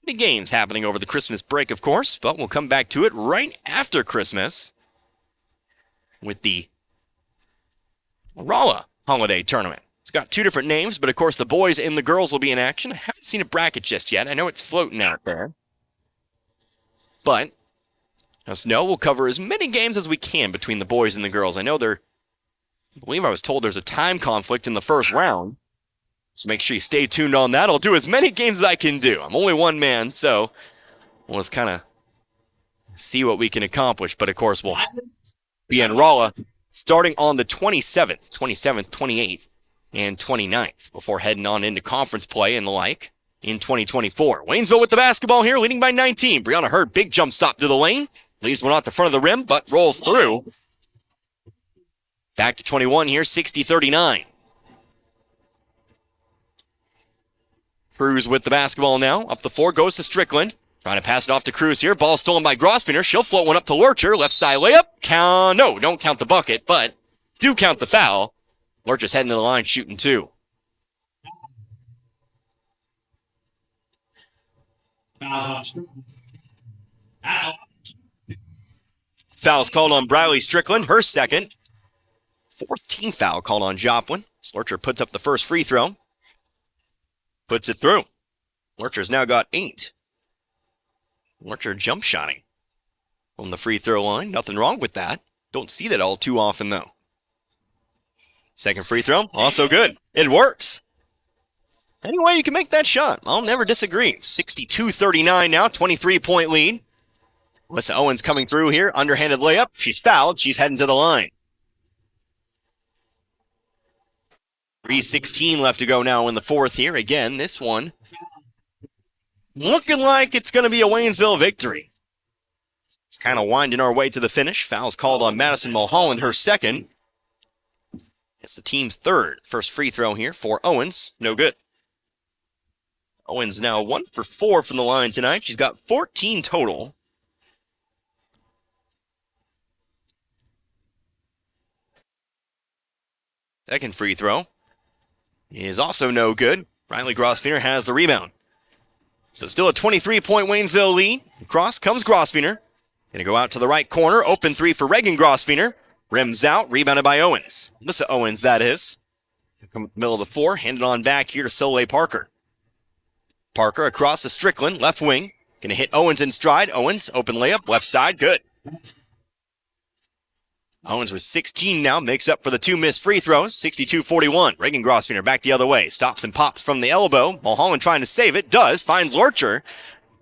Many games happening over the Christmas break, of course, but we'll come back to it right after Christmas with the Rolla Holiday Tournament. It's got 2 different names, but of course the boys and the girls will be in action. I haven't seen a bracket just yet. I know it's floating out there. But, as you know, we'll cover as many games as we can between the boys and the girls. I believe I was told there's a time conflict in the first round. So make sure you stay tuned on that. I'll do as many games as I can do. I'm only one man, so we'll just kind of see what we can accomplish. But of course, we'll be in Rolla starting on the 27th, 28th, and 29th before heading on into conference play and the like in 2024. Waynesville with the basketball here, leading by 19. Brianna Hurd, big jump stop to the lane. Leaves one off the front of the rim, but rolls through. Back to 21 here, 60-39. Cruz with the basketball now. Up the floor, goes to Strickland. Trying to pass it off to Cruz here. Ball stolen by Grosvenor. She'll float one up to Lurcher. Left side layup. No, don't count the bucket, but do count the foul. Lurcher's heading to the line, shooting 2. Foul's called on Briley Strickland, her second. 4th team foul called on Joplin. Lurcher puts up the first free throw. Puts it through. Lurcher's now got 8. Lurcher jump shotting on the free throw line. Nothing wrong with that. Don't see that all too often, though. Second free throw, also good. It works. Any way you can make that shot, I'll never disagree. 62-39 now, 23-point lead. Alyssa Owens coming through here, underhanded layup. She's fouled, she's heading to the line. 3:16 left to go now in the fourth here. Again, this one looking like it's going to be a Waynesville victory. It's kind of winding our way to the finish. Foul's called on Madison Mulholland, her second. It's the team's third. First free throw here for Owens. No good. Owens now 1 for 4 from the line tonight. She's got 14 total. Second free throw is also no good. Riley Grosvenor has the rebound. So still a 23-point Waynesville lead. Across comes Grosvenor. Going to go out to the right corner. Open three for Reagan Grosvenor. Rims out. Rebounded by Owens. Alyssa Owens, that is. Come up the middle of the floor. Handed on back here to Soleil Parker. Parker across to Strickland. Left wing. Going to hit Owens in stride. Owens, open layup. Left side. Good. Owens with 16 now. Makes up for the 2 missed free throws. 62-41. Reagan Grosvenor back the other way. Stops and pops from the elbow. Mulholland trying to save it. Does. Finds Lurcher.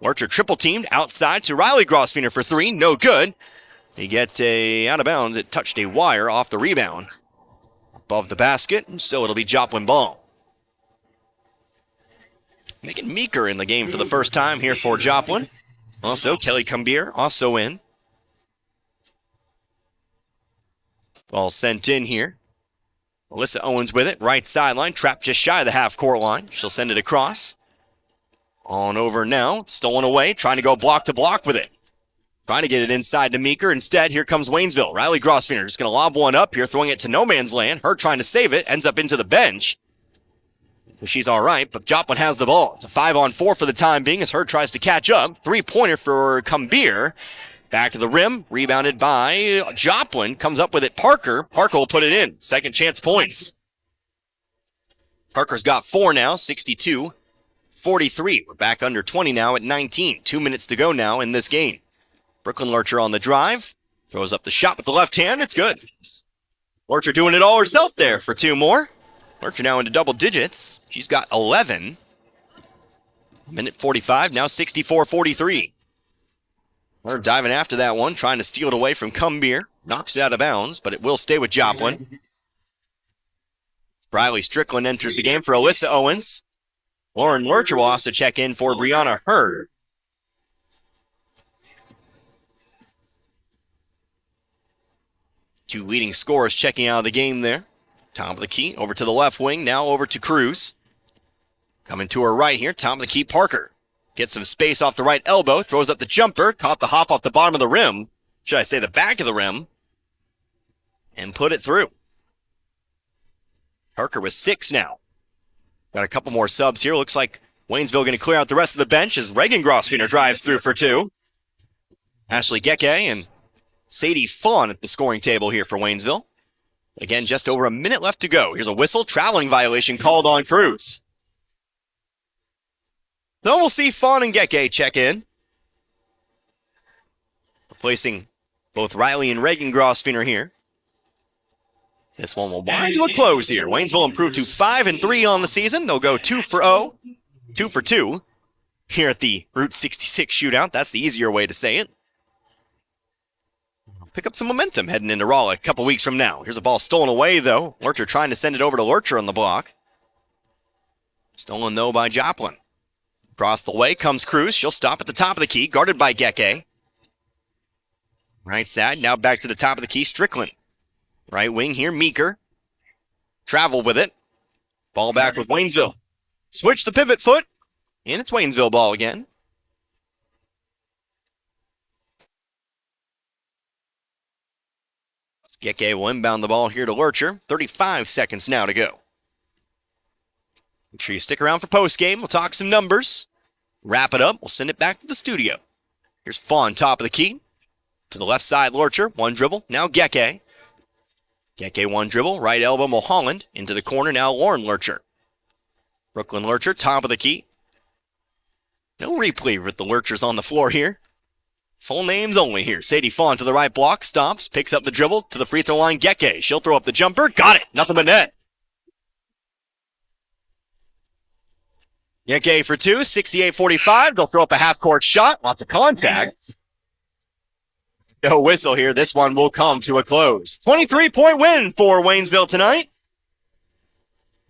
Lurcher triple teamed outside to Riley Grosvenor for 3. No good. They get out of bounds. It touched a wire off the rebound. Above the basket. And still it'll be Joplin ball. Megan Meeker in the game for the first time here for Joplin. Also Kelly Cumbier also in. Ball sent in here. Alyssa Owens with it. Right sideline. Trapped just shy of the half-court line. She'll send it across. On over now. Stolen away. Trying to go block to block with it. Trying to get it inside to Meeker. Instead, here comes Waynesville. Riley Grosvenor just going to lob one up here. Throwing it to no man's land. Her trying to save it. Ends up into the bench. She's all right, but Joplin has the ball. It's a 5-on-4 for the time being as Hurd tries to catch up. 3-pointer for Cumbier. Back to the rim, rebounded by Joplin. Comes up with it, Parker. Parker will put it in. Second chance points. Parker's got 4 now, 62-43. We're back under 20 now at 19. 2 minutes to go now in this game. Brooklyn Lurcher on the drive. Throws up the shot with the left hand. It's good. Lurcher doing it all herself there for 2 more. Lurcher now into double digits. She's got 11. Minute 45, now 64-43. They're diving after that one, trying to steal it away from Cumbier. Knocks it out of bounds, but it will stay with Joplin. Riley Strickland enters the game for Alyssa Owens. Lauren Lurcher will also check in for Brianna Hurd. Two leading scorers checking out of the game there. Top of the key, over to the left wing, now over to Cruz. Coming to her right here, top of the key, Parker. Gets some space off the right elbow, throws up the jumper, caught the hop off the bottom of the rim. Should I say the back of the rim? And put it through. Parker with 6 now. Got a couple more subs here. Looks like Waynesville going to clear out the rest of the bench as Reagan Grosvenor drives through for 2. Ashley Geke and Sadie Fawn at the scoring table here for Waynesville. Again, just over a minute left to go. Here's a whistle, traveling violation called on Cruz. So we'll see Fawn and Geke check in. Replacing both Riley and Reagan Grosvenor here. This one will wind to a close here. Waynesville improved to 5-3 on the season. They'll go 2 for 2 here at the Route 66 shootout. That's the easier way to say it. Pick up some momentum heading into Raleigh a couple weeks from now. Here's a ball stolen away, though. Lurcher trying to send it over to Lurcher on the block. Stolen, though, by Joplin. Across the way comes Cruz. She'll stop at the top of the key, guarded by Geke. Right side, now back to the top of the key, Strickland. Right wing here, Meeker. Travel with it. Ball back with Waynesville. Switch the pivot foot, and it's Waynesville ball again. Geke will inbound the ball here to Lurcher. 35 seconds now to go. Make sure you stick around for postgame. We'll talk some numbers. Wrap it up. We'll send it back to the studio. Here's Fawn, top of the key. To the left side, Lurcher. One dribble. Now Geke. Geke one dribble. Right elbow, Mulholland. Into the corner now, Lauren Lurcher. Brooklyn Lurcher, top of the key. No replay with the Lurchers on the floor here. Full names only here. Sadie Fawn to the right block, stops, picks up the dribble to the free throw line. Geke, she'll throw up the jumper. Got it. Nothing but net. Geke for two, 68-45. They'll throw up a half-court shot. Lots of contact. No whistle here. This one will come to a close. 23-point win for Waynesville tonight.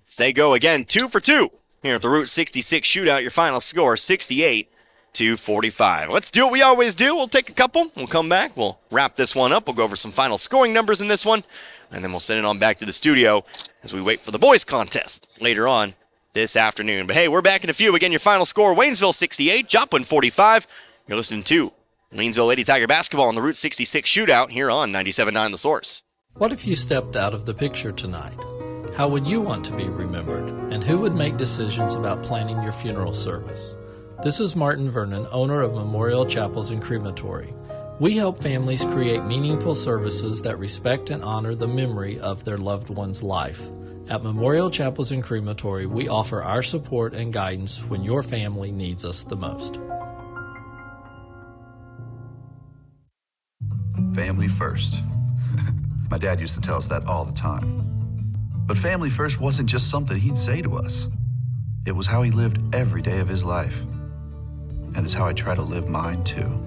As they go again 2 for 2 here at the Route 66 Shootout. Your final score, 68-45. Let's do what we always do. We'll take a couple. We'll come back. We'll wrap this one up. We'll go over some final scoring numbers in this one. And then we'll send it on back to the studio as we wait for the boys contest later on this afternoon. But hey, we're back in a few. Again, your final score, Waynesville 68, Joplin 45. You're listening to Waynesville Lady Tiger basketball on the Route 66 Shootout here on 97.9 The Source. What if you stepped out of the picture tonight? How would you want to be remembered? And who would make decisions about planning your funeral service? This is Martin Vernon, owner of Memorial Chapels and Crematory. We help families create meaningful services that respect and honor the memory of their loved one's life. At Memorial Chapels and Crematory, we offer our support and guidance when your family needs us the most. Family first. My dad used to tell us that all the time. But family first wasn't just something he'd say to us. It was how he lived every day of his life. And it's how I try to live mine too.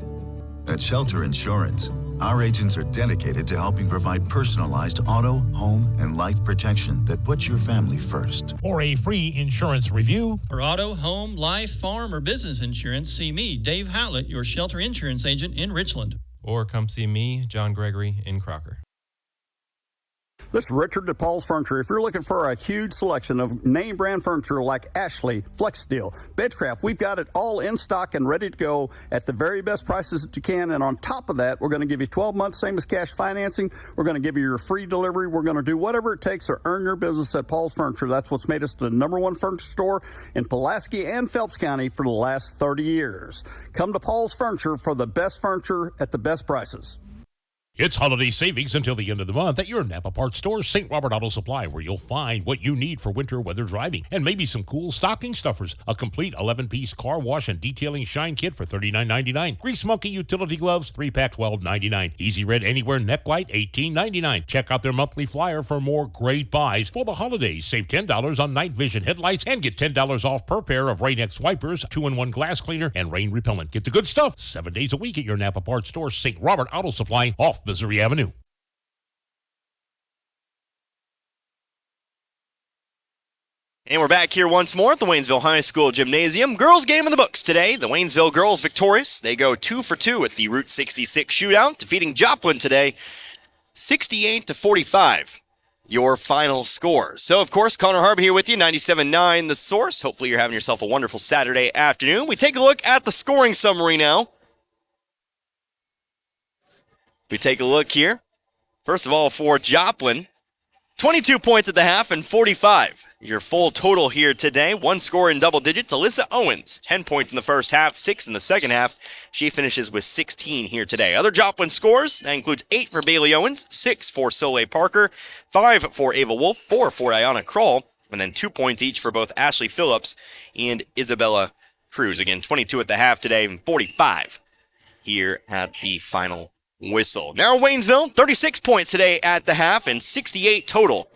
At Shelter Insurance, our agents are dedicated to helping provide personalized auto, home, and life protection that puts your family first. For a free insurance review, For auto, home, life, farm, or business insurance, see me, Dave Howlett, your shelter insurance agent in Richland. Or come see me, John Gregory, in Crocker. This is Richard DePaul's Furniture. If you're looking for a huge selection of name brand furniture like Ashley, FlexSteel, Bedcraft, we've got it all in stock and ready to go at the very best prices that you can. And on top of that, we're going to give you 12 months, same as cash financing. We're going to give you your free delivery. We're going to do whatever it takes to earn your business at Paul's Furniture. That's what's made us the #1 furniture store in Pulaski and Phelps County for the last 30 years. Come to Paul's Furniture for the best furniture at the best prices. it's holiday savings until the end of the month at your Napa Parts store, St. Robert Auto Supply, where you'll find what you need for winter weather driving and maybe some cool stocking stuffers. A complete 11-piece car wash and detailing shine kit for $39.99. Grease Monkey utility gloves, 3-pack, $12.99. Easy Red Anywhere neck light, $18.99. Check out their monthly flyer for more great buys for the holidays. Save $10 on night vision headlights and get $10 off per pair of Rain-X wipers, 2-in-1 glass cleaner, and rain repellent. Get the good stuff 7 days a week at your Napa Parts store, St. Robert Auto Supply, off Missouri Avenue. And we're back here once more at the Waynesville High School Gymnasium. Girls game in the books today. The Waynesville girls victorious. They go 2 for 2 at the Route 66 Shootout, defeating Joplin today, 68-45. Your final score. So, of course, Connor Harvey here with you, 97.9 The Source. Hopefully you're having yourself a wonderful Saturday afternoon. We take a look at the scoring summary now. We take a look here. First of all, for Joplin, 22 points at the half and 45. Your full total here today. One score in double digits. Alyssa Owens, 10 points in the first half, 6 in the second half. She finishes with 16 here today. Other Joplin scores, that includes 8 for Bailey Owens, 6 for Soleil Parker, 5 for Ava Wolf, 4 for Ayanna Kroll, and then 2 points each for both Ashley Phillips and Isabella Cruz. Again, 22 at the half today and 45 here at the final whistle. Now Waynesville, 36 points today at the half and 68 total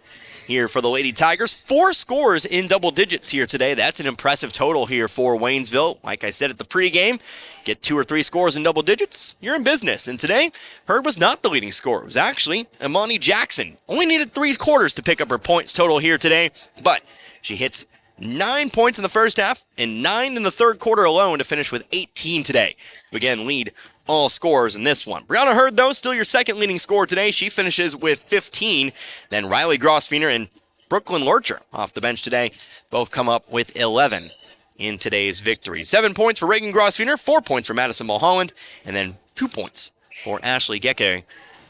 here for the Lady Tigers. 4 scores in double digits here today. That's an impressive total here for Waynesville. Like I said at the pregame, get 2 or 3 scores in double digits, you're in business. And today, Hurd was not the leading scorer. It was actually Imani Jackson. Only needed 3 quarters to pick up her points total here today, but she hits 9 points in the first half and 9 in the third quarter alone to finish with 18 today. Again, lead all scorers in this one. Brianna Hurd, though, still your second leading scorer today. She finishes with 15. Then Riley Grossfener and Brooklyn Lurcher off the bench today both come up with 11 in today's victory. 7 points for Reagan Grossfener, 4 points for Madison Mulholland, and then 2 points for Ashley Geke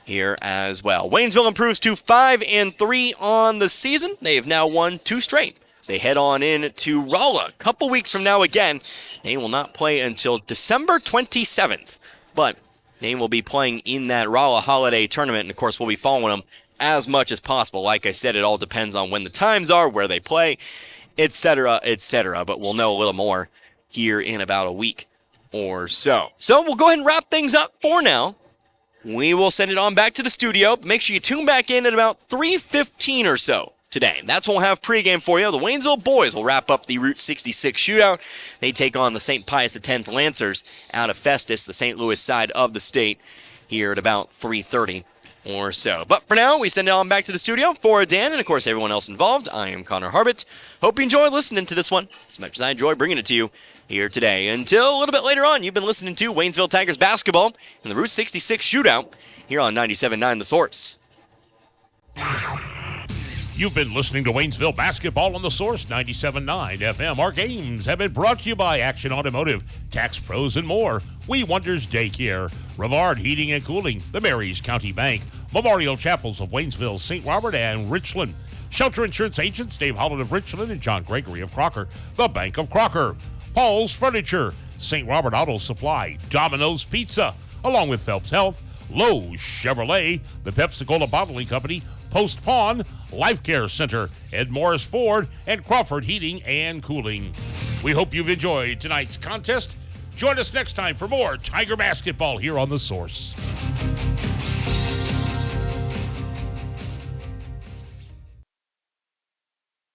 here as well. Waynesville improves to 5-3 on the season. They have now won 2 straight. They head on in to Rolla. A couple weeks from now again, they will not play until December 27th. But they will be playing in that Rolla Holiday Tournament, and of course we'll be following them as much as possible. Like I said, it all depends on when the times are, where they play, etc., etc. But we'll know a little more here in about a week or so. So we'll go ahead and wrap things up for now. We will send it on back to the studio. Make sure you tune back in at about 3:15 or so today. That's when we'll have pregame for you. The Waynesville boys will wrap up the Route 66 shootout. They take on the St. Pius X Lancers out of Festus, the St. Louis side of the state, here at about 3:30 or so. But for now, we send it on back to the studio for Dan and, of course, everyone else involved. I am Connor Harbert. Hope you enjoyed listening to this one as much as I enjoy bringing it to you here today. Until a little bit later on, you've been listening to Waynesville Tigers basketball in the Route 66 shootout here on 97.9 The Source. You've been listening to Waynesville basketball on The Source 97.9 FM. Our games have been brought to you by Action Automotive, Tax Pros, and more. We Wonders Daycare, Rivard Heating and Cooling, the Marys County Bank, Memorial Chapels of Waynesville, St. Robert, and Richland. Shelter Insurance Agents Dave Holland of Richland and John Gregory of Crocker, the Bank of Crocker. Paul's Furniture, St. Robert Auto Supply, Domino's Pizza, along with Phelps Health, Lowe's Chevrolet, the Pepsi-Cola Bottling Company, Post Pawn, Life Care Center, Ed Morris Ford, and Crawford Heating and Cooling. We hope you've enjoyed tonight's contest. Join us next time for more Tiger basketball here on The Source.